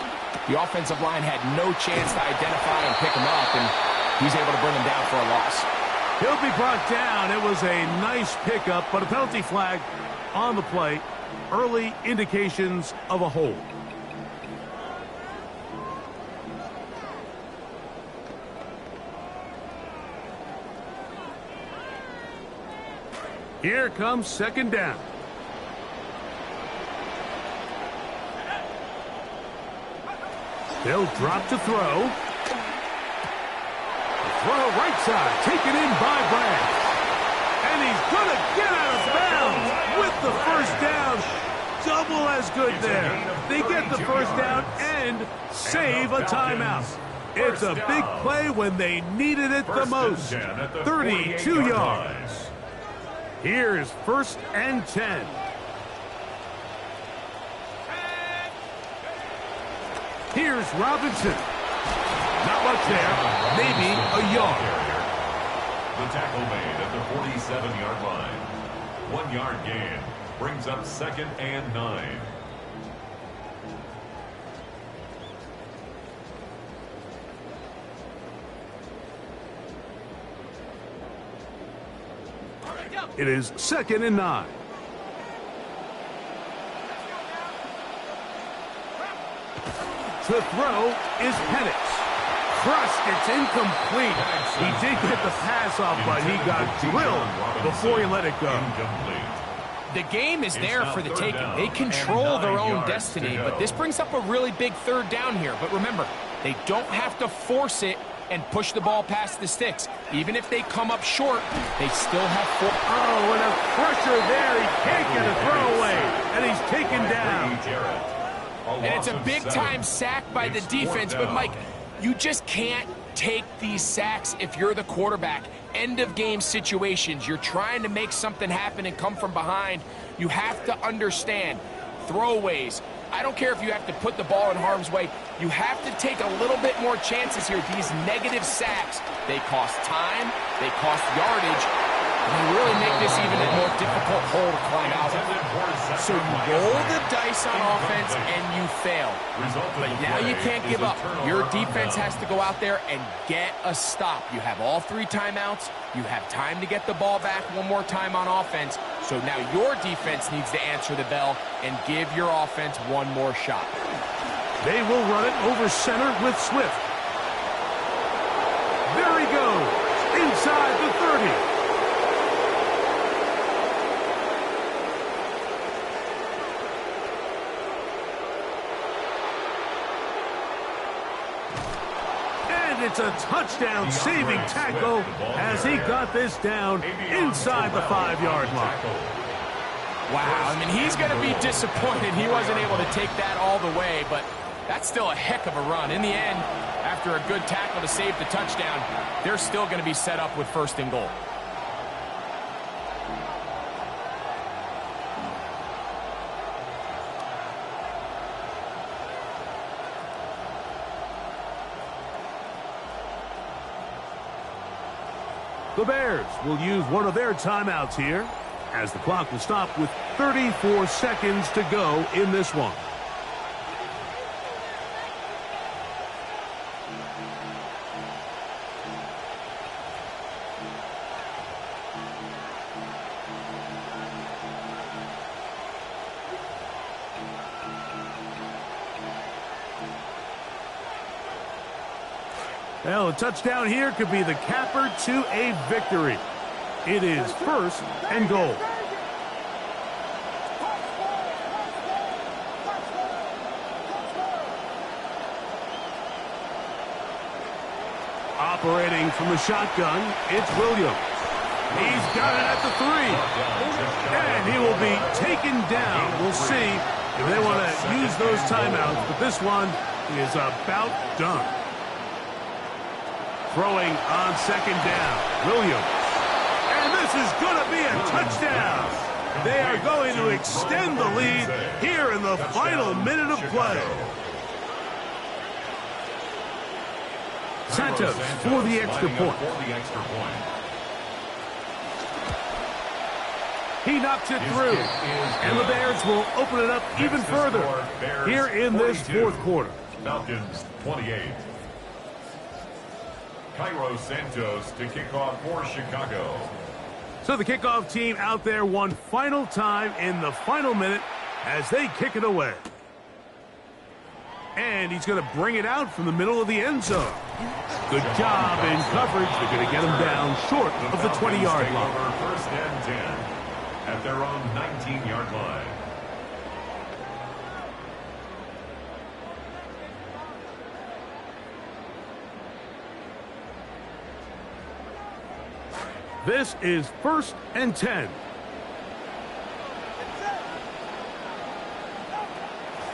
The offensive line had no chance to identify and pick him up. And He's able to bring him down for a loss. He'll be brought down. It was a nice pickup, but a penalty flag on the play. Early indications of a hold. Here comes second down. They'll drop to throw. Throw right side, taken in by Brad. And he's going to get out of bounds with the first down. Double as good there. They get the first down and save a timeout. It's a big play when they needed it the most. 32 yards. Here's 1st and 10. Here's Robinson. Not much there. Maybe a yard. The tackle made at the 47-yard line. 1 yard gain brings up 2nd and 9. It is 2nd and 9. To throw is Penix. Crushed, it's incomplete. He did get the pass off, but he got drilled before he let it go. The game is there for the taking. They control their own destiny, but this brings up a really big 3rd down here. But remember, they don't have to force it and push the ball past the sticks. Even if they come up short, they still have 4. Oh, and a pressure there. He can't get a throwaway, and he's taken down. And it's a big-time sack by the defense, but Mike, you just can't take these sacks if you're the quarterback. End-of-game situations, you're trying to make something happen and come from behind. You have to understand, throwaways, I don't care if you have to put the ball in harm's way, you have to take a little bit more chances here. These negative sacks, they cost time, they cost yardage, and they really make this even a more difficult hole to climb out of. So you roll the dice on offense and you fail. But now you can't give up. Your defense has to go out there and get a stop. You have all 3 timeouts. You have time to get the ball back one more time on offense. So now your defense needs to answer the bell and give your offense one more shot. They will run it over center with Swift. There he goes. Inside the 30. It's a touchdown-saving tackle as he got this down inside the 5-yard line. Wow, I mean, he's going to be disappointed he wasn't able to take that all the way, but that's still a heck of a run. In the end, after a good tackle to save the touchdown, they're still going to be set up with 1st and goal. The Bears will use one of their timeouts here as the clock will stop with 34 seconds to go in this one. Well, a touchdown here could be the capper to a victory. It is 1st and goal. Operating from the shotgun, it's Williams. He's got it at the 3. And he will be taken down. We'll see if they want to use those timeouts, but this one is about done. Throwing on 2nd down, Williams. And this is going to be a touchdown. They are going to extend the lead here in the final minute of play. Santos for the extra point. He knocks it through. And the Bears will open it up even further here in this 4th quarter. Falcons 28. Cairo Santos to kick off for Chicago. So the kickoff team out there one final time in the final minute as they kick it away. And he's going to bring it out from the middle of the end zone. Good job in coverage. They're going to get him down short of the 20-yard line. First and 10 at their own 19-yard line. This is first and 10.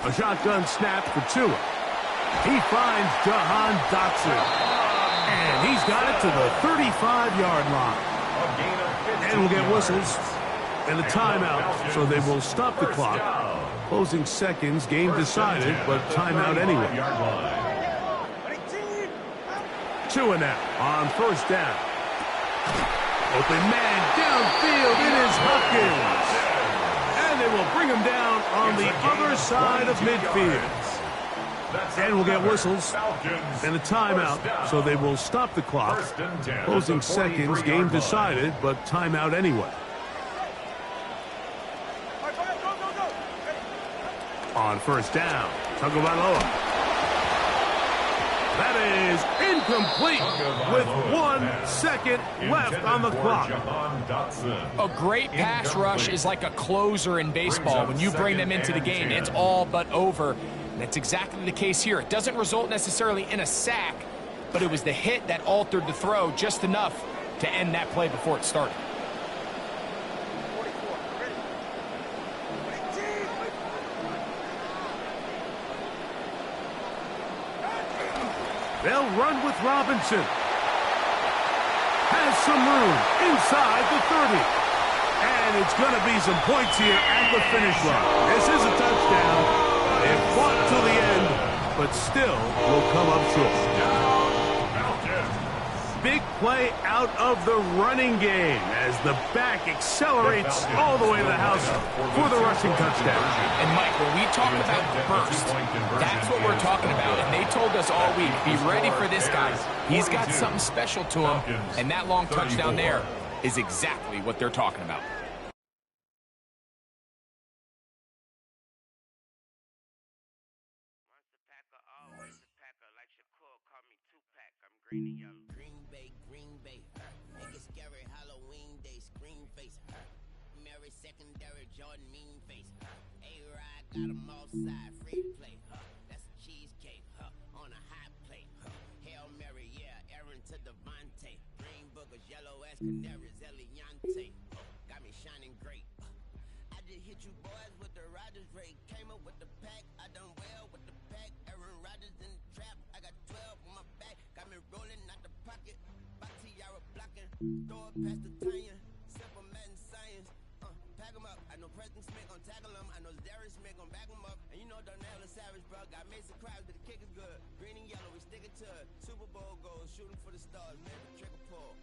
A shotgun snap for Tua. He finds Jahan Dotson. And he's got it to the 35-yard line. And we'll get whistles and a timeout, so they will stop the clock. Closing seconds, game decided, but timeout anyway. Tua now on first down. Open man downfield. It is Hopkins. And they will bring him down on the other side of midfield. And we'll get whistles and a timeout, so they will stop the clock. Closing seconds, game decided, but timeout anyway. On first down, Tagovailoa. That is incomplete with 1 second left on the clock. A great pass rush is like a closer in baseball. When you bring them into the game, it's all but over. And that's exactly the case here. It doesn't result necessarily in a sack, but it was the hit that altered the throw just enough to end that play before it started. They'll run with Robinson. Has some room inside the 30. And it's going to be some points here at the finish line. This is a touchdown. They fought till the end, but still will come up short. Big play out of the running game as the back accelerates all the way to the house for the rushing touchdown. And Mike, when we talk about burst, that's what we're talking about. And they told us all week, be ready for this guy. He's got something special to him, and that long touchdown there is exactly what they're talking about. Green and yellow. Green Bay, Make it scary, Halloween day, scream face, Mary secondary, Jordan mean face, A-Rod got them offside, free to play, That's a cheesecake, on a hot plate, Hail Mary, yeah, Aaron to Devontae, green boogers, yellow ass canaries, Eliante, got me shining great. I just hit you boys with the Rodgers rate, came up with the pack, I done well with the pack, Aaron Rodgers in the trap, I got 12 on my back, got me rolling out the pocket, Bakhtiara blocking, throw it past the Tanya, simple math and science, pack them up, I know Preston Smith gon' tackle them, I know Darius Smith gon' back them up, and you know Darnell is savage, bro, got Mason Crowds, but the kick is good, green and yellow, we sticking to it, Super Bowl goals, shooting for the stars, man, the trigger pull,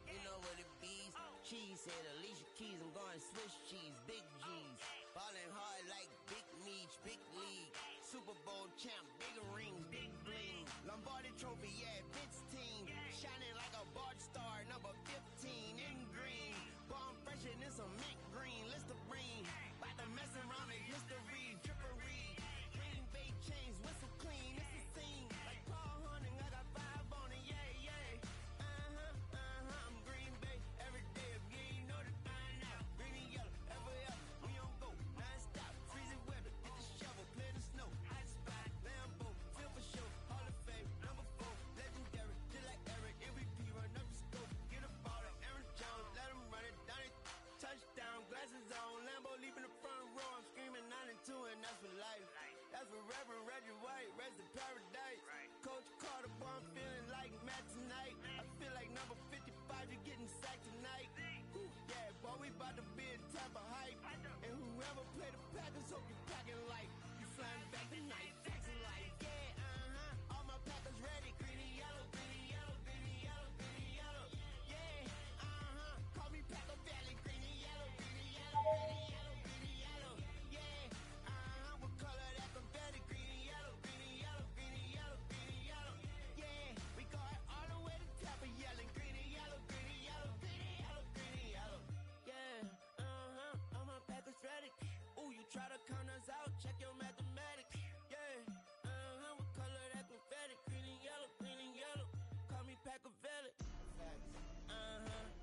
you know what it be, cheese said Alicia Keys, I'm going Swiss cheese, big G's, ballin' hard like Big Meech, big league, Super Bowl champ, big rings, big bling, Lombardi trophy, yeah, Vince team, shining like a Bart star, number 15 in green, bomb fresher than some mint green, Listerine, about to mess around in history, drippery, Green Bay chains, whistle clean, it's a scene, like Paul Hunting, I got 5 on it, yeah, I'm Green Bay, every day of game, you know the thing now, green and yellow, every up, we on go, non-stop, freezing weather, get the shovel, clear the snow, ice spot, Lambo, feel for show, Hall of Fame, number 4, legendary, just like Eric, MVP, run up the scope, get a ball to Aaron Jones, let him run it down it, touchdown, glasses on, Lambo leaving the front row, I'm screaming 9 and 2, and that's for life, that's for Reverend Reggie White, rest in paradise, Coach Carter, boy, I'm feeling like Matt tonight, I feel like number 55, you're getting sacked tonight, yeah, boy, we about to be a type of hype, and whoever play the Packers, hope you packing light, you flying back tonight, taxing light, yeah, all my Packers ready, green and yellow, green and yellow, green and yellow, green and yellow, yeah, call me Packer Valley, green and yellow, green and yellow, green and yellow, green and yellow, yeah, what color that confetti, green and yellow, green and yellow, green and yellow, green and yellow, yeah,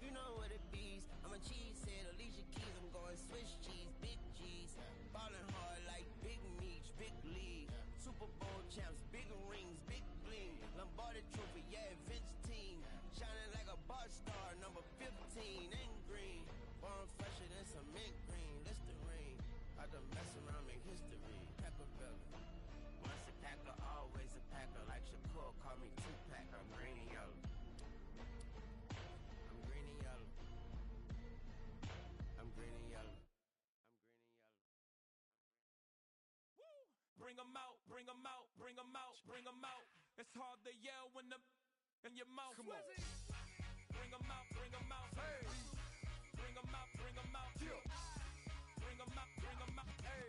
You know what it be. I'm a cheesehead, Alicia Keys. I'm going Swiss cheese, big G's. Ballin' hard like Big Meech, big league. Super Bowl champs, big rings, big bling. Lombardi trophy, yeah, Vince team. Shining like a bar star, number 15, ain't green. Born fresher than some mint green, Listerine. I done mess around, make history. Packer belly. Once a packer, always a packer. Like Shakur, call me Tupac. I'm green and yellow. I'm green and yellow. I'm green and yellow. I'm green and yellow. Woo! Bring 'em out, bring 'em out, bring 'em out, bring 'em out. It's hard to yell when the in your mouth. Come on. Bring 'em out, bring 'em out. Hey. Bring 'em out, bring 'em out. Yeah. Bring 'em out, bring 'em out. Hey.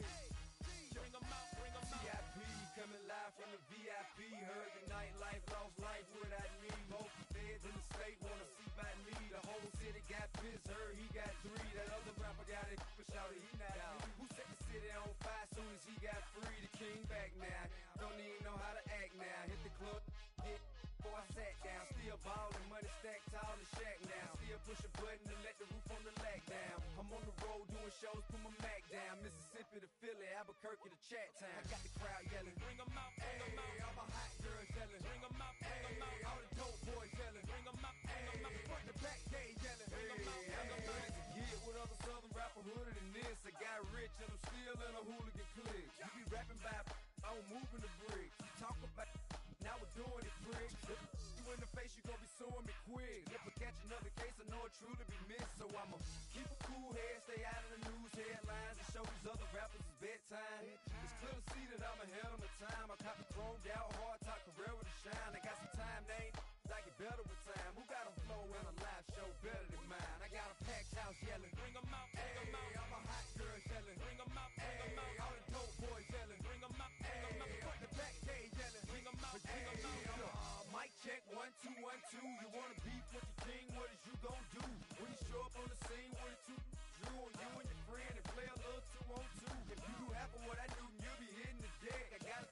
Bring 'em out, bring 'em out. VIP coming live from the VIP. Heard the nightlife, lost life without me. Both feds in the state wanna see by me. The whole city got pissed, heard he got 3. That other rapper got it, but shouted he not out. Who set the city on fire soon as he got free? The king back now, don't even know how to act now. Hit the club, hit before I sat down. Still ballin', money stacked tall in the shack now. Still push a button and let the roof on the lack down. I'm on the road doing shows, put my Mac down. Mississippi to Philly, Albuquerque to Chat Town. I got the crowd yelling. Bring 'em out, bring 'em out. Hey, all my hot girls yelling. Bring 'em out, bring 'em out. All the dope boys yelling. Bring 'em out, bring 'em out. Front to back, they yelling. Bring 'em out, bring 'em out. Hey, to get with other southern rapper hooded than this. I got rich and I'm still in a hooligan clique. You be rapping by, I'm moving the bricks. You talk about, now we're doing it, prick. You in the face, you gon' be suing me quick. If I catch another case, I know it truly be missed. So I'ma keep a cool head, stay out of the news headlines, and show these other rappers it's bedtime. It's clear to see that I'm ahead of my time. I caught the chromed out, hard top career with a shine. I got some time, they ain't I get better with time. Who got a flow and a live show better than mine? I got a packed house yelling. Bring 'em out, bring 'em out. All my hot girls yelling. Bring 'em out, bring 'em out. All the dope boys yelling. Bring 'em out, bring 'em out. Front to back, they yelling. Bring 'em out, bring 'em out. Mic check, 1 2 1 2. You wanna beef with the king? What is you gon' do when you show up on the scene with a 2 drew on you and your friend and play a little 2 on 2? If you do half of what I do, you'll be hitting the deck. I gotta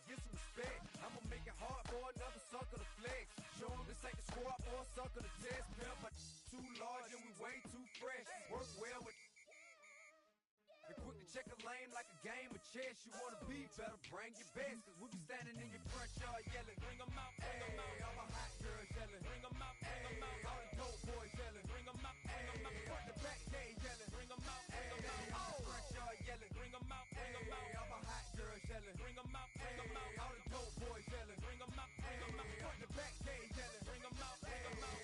get some respect. I'ma make it hard for another sucker to flex. Show 'em this ain't the squad for a sucker to test. Pimp, but too large and we way too fresh. Work well with. And quick to check a lane like a game of chess. You wanna be better, bring your best. Cause we be standing in your front yard yelling. Bring 'em out, bring 'em out. All my hot girls yelling. Bring 'em out, bring 'em out. All the dope boys yelling. Bring 'em out, bring 'em out. Front to back, they yelling. Bring 'em out, bring 'em out. All the front yard yelling. Bring 'em out, bring 'em out. All my hot girls yelling. Bring 'em out, bring 'em out. All the dope boys yelling. Bring 'em out, bring 'em out. Front to back, they yelling. Bring 'em out, bring 'em out.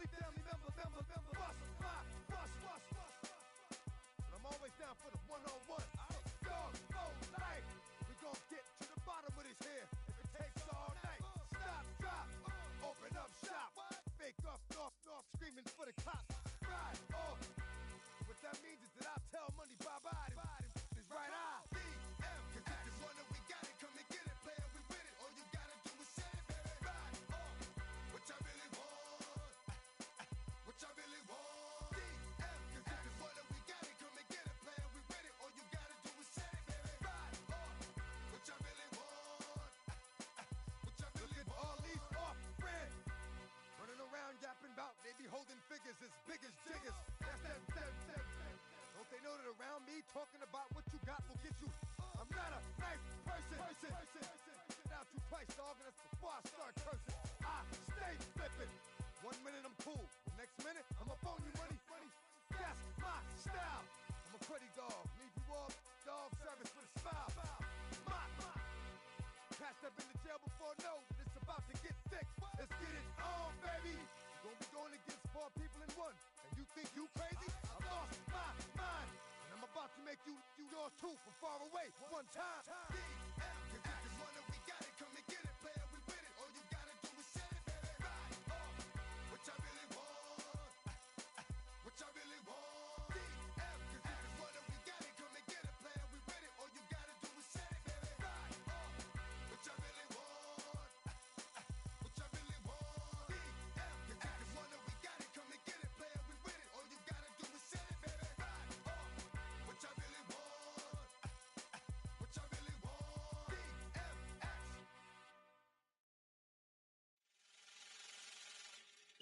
Every family member, bust. And I'm always down for the one-on-one. Dog, life. We gon' get to the bottom of this here. If it takes all night. Stop, drop, open up shop. Fake off, screaming for the cops. Ride off. What that means is that I'll tell money bye-bye. It's right eye. DM, cause if you want it, we got it. Come and get it, player, we with it. All you gotta do is say it, baby. Ride off. What I really want. What I really want. DM, cause if you want it, we got it. Come and get it, player, we with it. All you gotta do is say it, baby. Ride off. What I really want. What I really want. All these off friends running around yapping about. They be holding figures as big as jiggers. That's them. Don't they know that around me talking about what you got will get you? I'm not a nice person. Out you twice, dog, and that's before I start cursing. I stay flipping. 1 minute I'm cool, the next minute I'm up on you, money. That's my style. I'm a pretty dog, leave you all dog service with a smile. My. Cats that been to jail before know that it's about to get thick. Let's get it on, baby. You gon' be going against 4 people in one, and you think you crazy? I lost my mind, and I'm about to make you yours too from far away one time. DM, cause if you want it, we got it. Come and get it, player, we with it. All you gotta do is say it, baby. Ride off. What I really want. What I really want. DM, cause if you want it, we got it. Come and get it, player, we with it. All you gotta do is say it, baby. Ride off. What I really want. What I really want. DM, cause if you want it, we got it. Come and get it, player, we with it. All you gotta do is say it, baby. Ride off. What I really want. What I really want. DMX.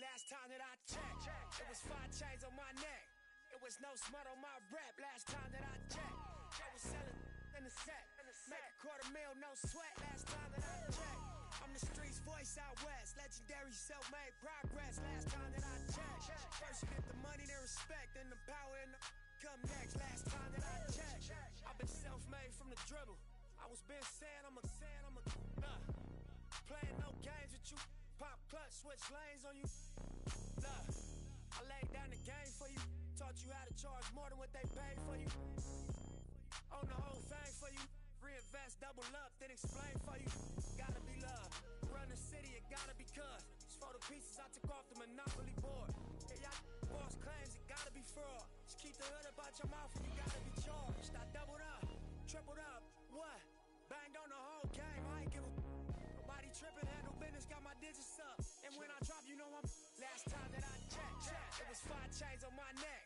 Last time that I checked, it was 5 chains on my neck. It was no smut on my rap. Last time that I checked, I was selling in the set. Make $250,000, no sweat. Last time that I checked, I'm the streets voice out west. Legendary self-made progress. Last time that I checked, first you get the money, then respect, then the power and the come next. Last time that I checked, I've been self-made from the dribble. I was been saying I'm a playing no games with you. Pop clutch, switch lanes on you. I laid down the game for you. Taught you how to charge more than what they paid for you. Own the whole thing for you. Reinvest, double up, then explain for you. Gotta be love. Run the city, it gotta be cuz. It's for the pieces I took off the Monopoly board. Yeah, y'all boss claims, it gotta be fraud. Just keep the hood about your mouth and you gotta be charged. I doubled up, tripled up, what? Banged on the whole game, I ain't give a. Nobody tripping, handle business, got my digits up. And when I drop, you know I'm. Last time that I checked, it was 5 chains on my neck.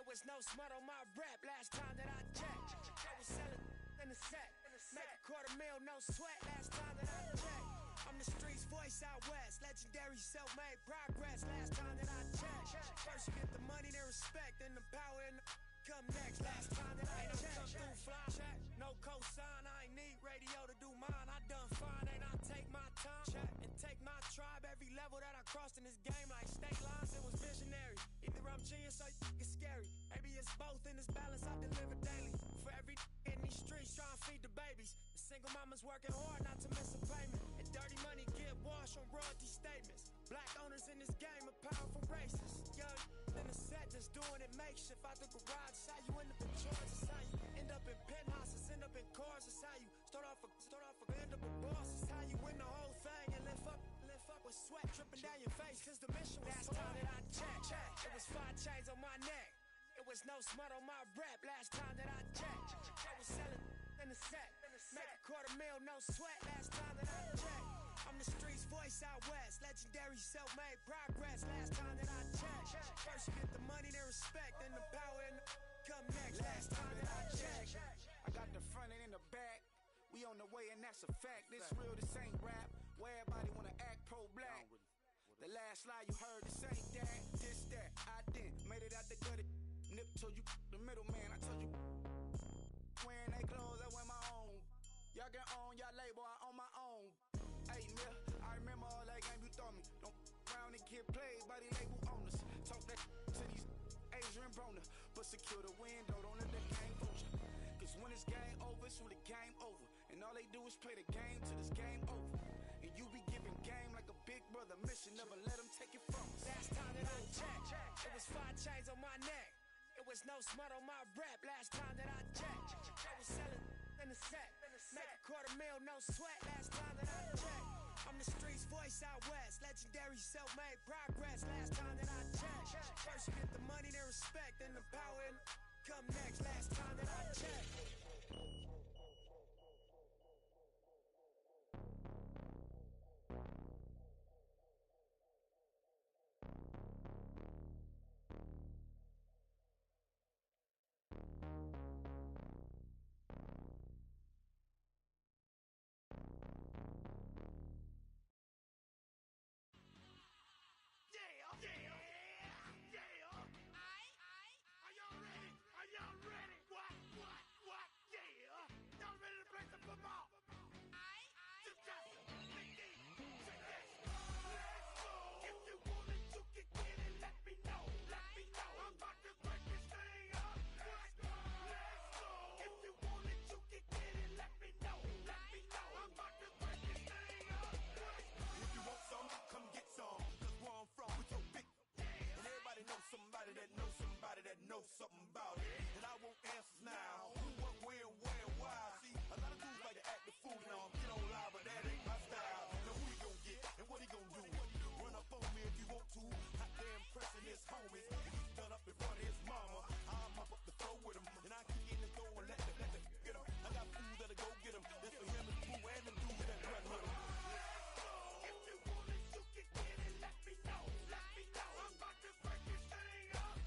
It was no smut on my rap. Last time that I checked, I was selling in the set. Make $250,000, no sweat. Last time that I checked, I'm the streets voice out west. Legendary self-made progress. Last time that I checked, first you get the money, then respect, then the power and the come next. Last time that I checked, come through fly check. No cosign, I ain't need radio to do mine. I done fine, and I take my time check and take my tribe. Every level that I crossed in this game, like state lines, it was visionary. Either I'm genius or it's scary. Maybe it's both in this balance I deliver daily. For every in these streets trying to feed the babies. The single mama's working hard not to miss a payment. And dirty money get washed on royalty statements. Black owners in this game are powerful racists. Young in the set just doing it makeshift out the garage. It's how you end up in charge. It's how you end up in penthouses, end up in cars. It's how you start off a end up a boss. It's how you win the whole thing and lift up with sweat dripping down your face. Cause the mission was last time that I checked, it was 5 chains on my neck. It was no smut on my rap. Last time that I checked, I was selling in the set. Make $250,000, no sweat. Last time that I checked, I'm the streets voice out west. Legendary self-made progress. Last time that I checked, first you get the money, then respect, then the power and the come next. Last time that I checked, I got the front and in the back. We on the way and that's a fact. This real, this ain't rap. Where everybody wanna act pro-black. The last lie you heard, this ain't that. This that, I didn't. Made it out the gutter. Nip told you the middleman. I told you wearing they clothes, I wear my own. Y'all can own y'all label, I own my own. Hey, Mill, I remember all that game you throw me. Don't round and get played by the label owners. Talk that to these Adrian Broner. But secure the window, don't let the game fool you. Cause when it's game over, it's when the game over. And all they do is play the game till this game over. And you be giving game like a big brother mission. Never let them take it from us. last time that I checked. It was 5 chains on my neck. It was no smut on my rap last time that I checked. I was selling in the set. Make $250,000, no sweat last time that I checked. I'm the streets voice out west. Legendary self-made progress last time that I checked. First you get the money, then respect, then the power and come next last time that I checked. Something about it, and I won't answer now. Who, what, where, why? See, a lot of dudes like to act the fool now. Get on live, but that ain't my style. Now who he gon' get, and what he gon' do? Run up on me if you want to. Hot damn pressing his homies. He's done up in front of his mama. I'm up the floor with him, and I kick in the door and let the get him. I got food that'll go get him. That's for him and Boo and them dudes that run with him. If you want it, you can get it. Let me know. Let me know. I'm about to break this thing up.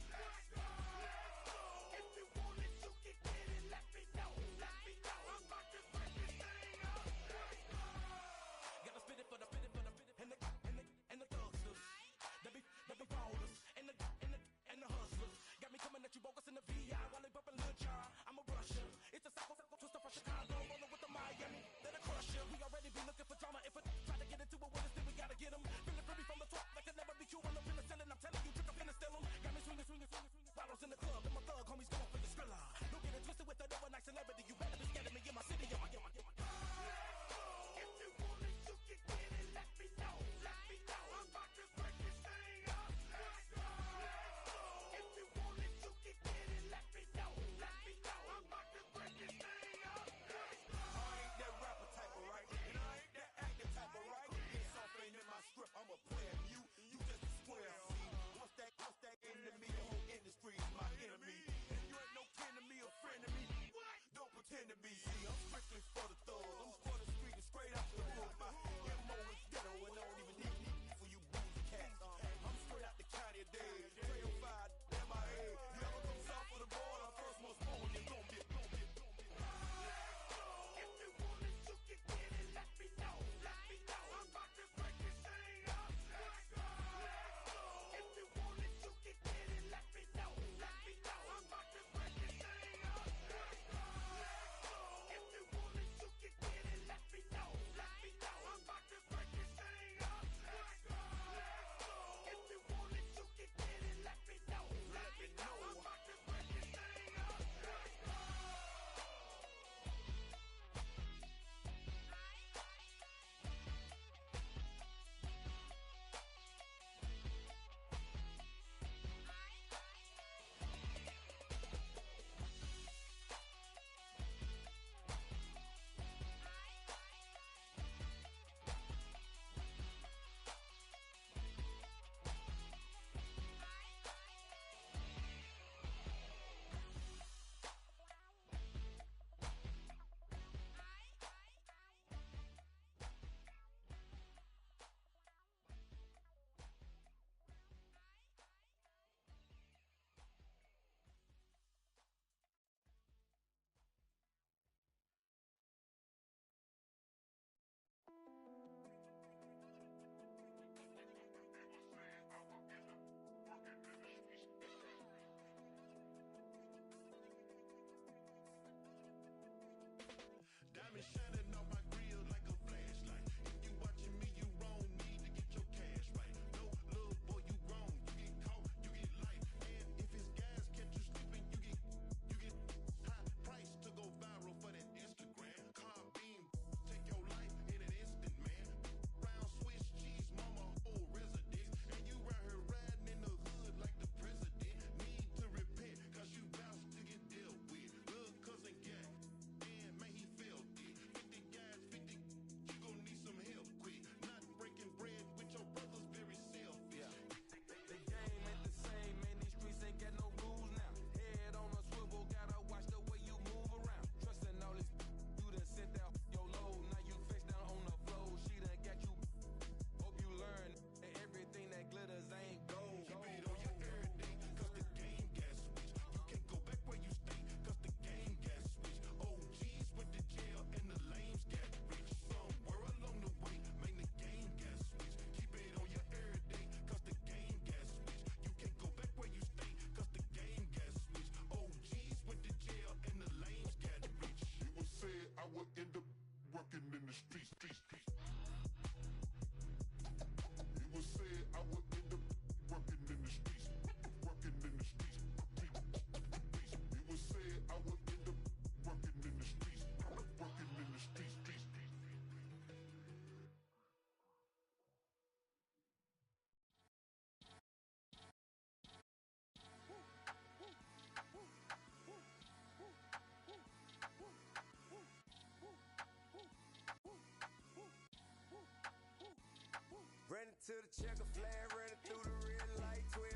Running to the checker flag, running through the red light. 12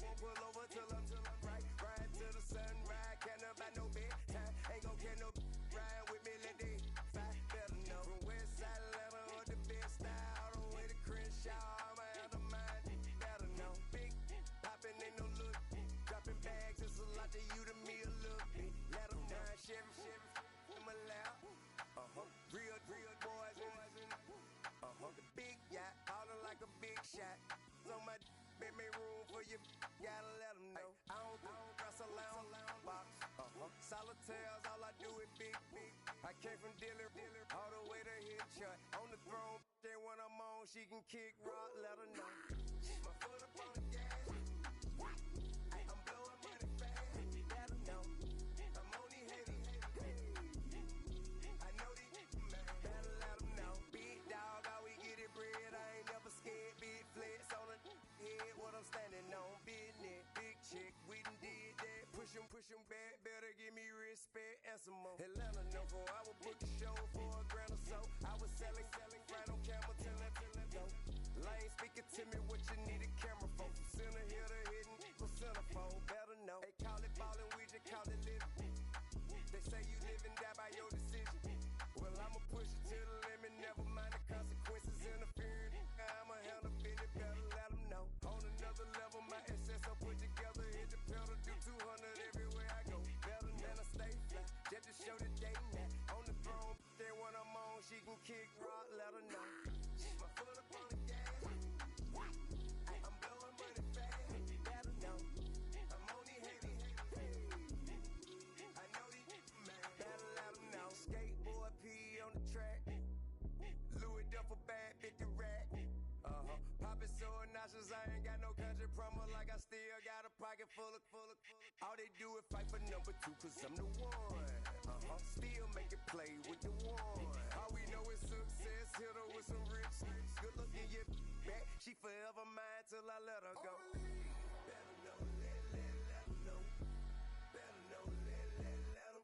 won't pull over till I'm right. Riding to the sunrise, can't about no bedtime. Ain't gon' get no ride with me, let they fight. Better know from West Side Atlanta or the best style. All the way to Crenshaw, I'm out of mind. Better know, big poppin' ain't no look. Dropping bags, it's a lot to you to me, a little bit. Let them know, Chevy, I'm allowed. Real boys in the big yacht, ballin' like a big shot. So my been make room for you, gotta let them know. I don't wrestle lounge box. Solitaires, all I do is big. I came from dealer, all the way to Hitchcock. On the throne, then when I'm on, she can kick rock, let her know. My foot up on the gas. I'm blowing money fast, let her know. I'm only hating. I know these man, better let them know. Big dog, how we get it bread. I ain't never scared. Big flex on the head, what I'm standing on. Business, big chick, we done did that. Push 'em back, better give me respect and some more. Atlanta, no for I would book a show for $1,000 or so. I was selling right on camera till that go. Lane speaking to me what you need a camera for. From center here to hidden, from centerfold, better know. They call it ballin', we just call it living. They say you live and die by your decision. Well, I'ma push it to the limit, never mind the consequences interfering. I'ma handle it, better let them know. On another level, my SS I put together, hit the pedal, do 200 everywhere I go. Better than I stay fly, just to show the day now. On the throne, then when I'm on, she can kick rock, let her know. My foot up on the gas, I'm blowing money fast, let her know. I'm only hating. I know these man, better let them know. Skateboard P on the track, Louis Duffel bag, 50 rack. Poppin' so nauseous, I ain't got no country promo, like I still got a pocket full of. All they do is fight for number 2, cause I'm the one. Still make it play with the one. All we know is success, hit her with some rich. Good looking, your back, she forever mine till I let her go. Better know, let them know. Better know, let them know.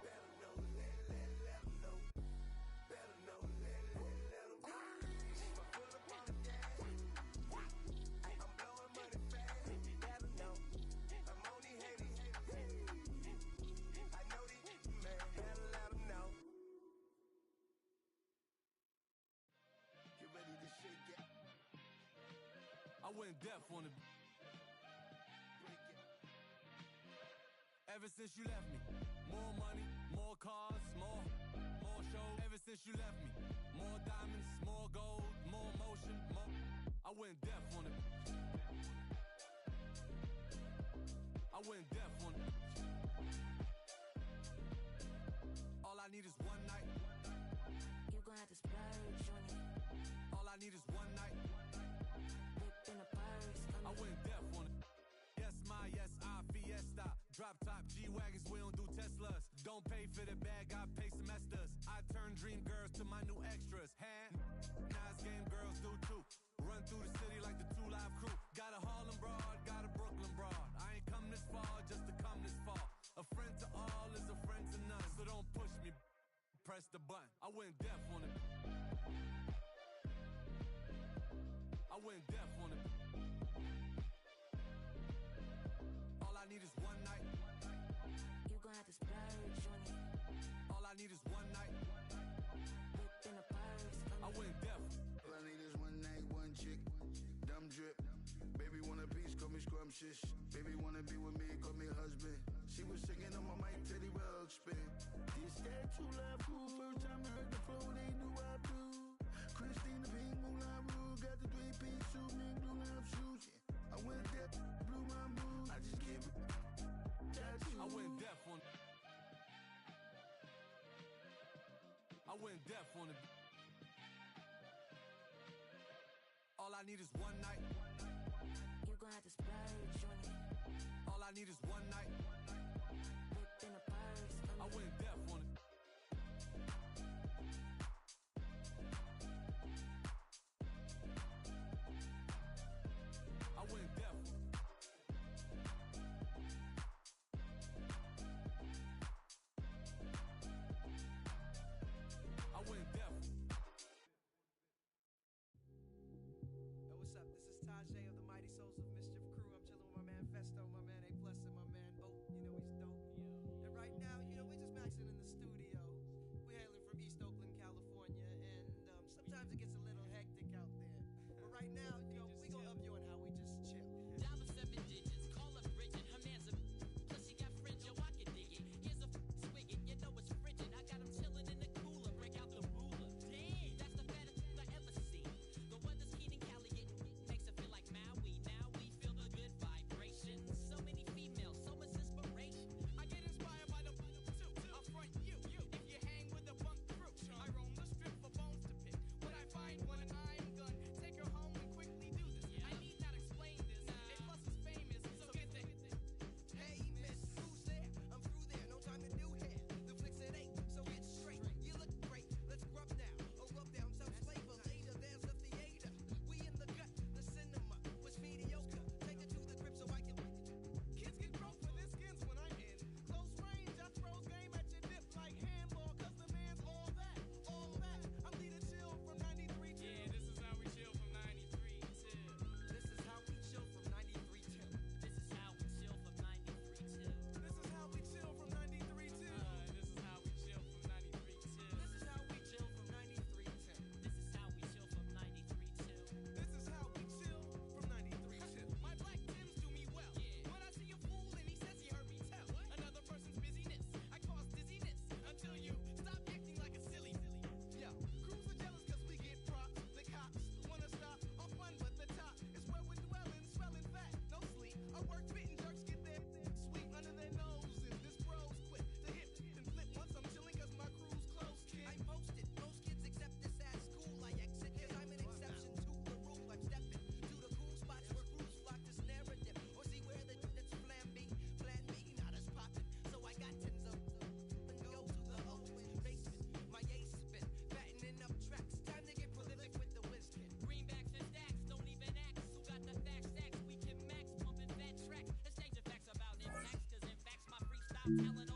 Better know, let them know. Better know, let them know. My foot up on the gas. I'm blowing money fast. Better know. I'm only hating. I know these man. Better let them know. Get ready to shake it. I went deaf on the. Ever since you left me, more money, more cars, more shows. Ever since you left me, more diamonds, more gold, more motion, more. I went deaf on it. I went deaf on it. All I need is one night. You gon' have to splurge on it. All I need is one night. Whip in a purse. I went deaf on it. Yes, I Fiesta. Drop top G-Wagons, we don't do Teslas. Don't pay for the bag, I pay semesters. I turn dream girls to my new extras. Nice game girls do too. Run through the city like the 2 Live Crew. Got a Harlem broad, got a Brooklyn broad. I ain't come this far just to come this far. A friend to all is a friend to none. So don't push me, press the button. I went deaf on it. I went deaf on it. All I need is one night. You gon' have to splurge on it. All I need is one night. Whip in a purse. I went deaf. All I need is one night, one chick. Dumb drip. Baby want a piece, call me scrumptious. Baby wanna be with me, call me husband. She was singing on my mic, Teddy Well spin. This that true love cool. First time I heard the flow, they knew I do. Christina Pink, Moulin Rouge. Got the 3-piece suit, me blue love shoes. Yeah. I went deaf, blew my mood. I just give it. I went deaf on it. I went deaf on it. All I need is one night. You gon' have to splurge on it. All I need is one night. Whip in a purse. I went deaf on it. I went deaf. I went deaf. talent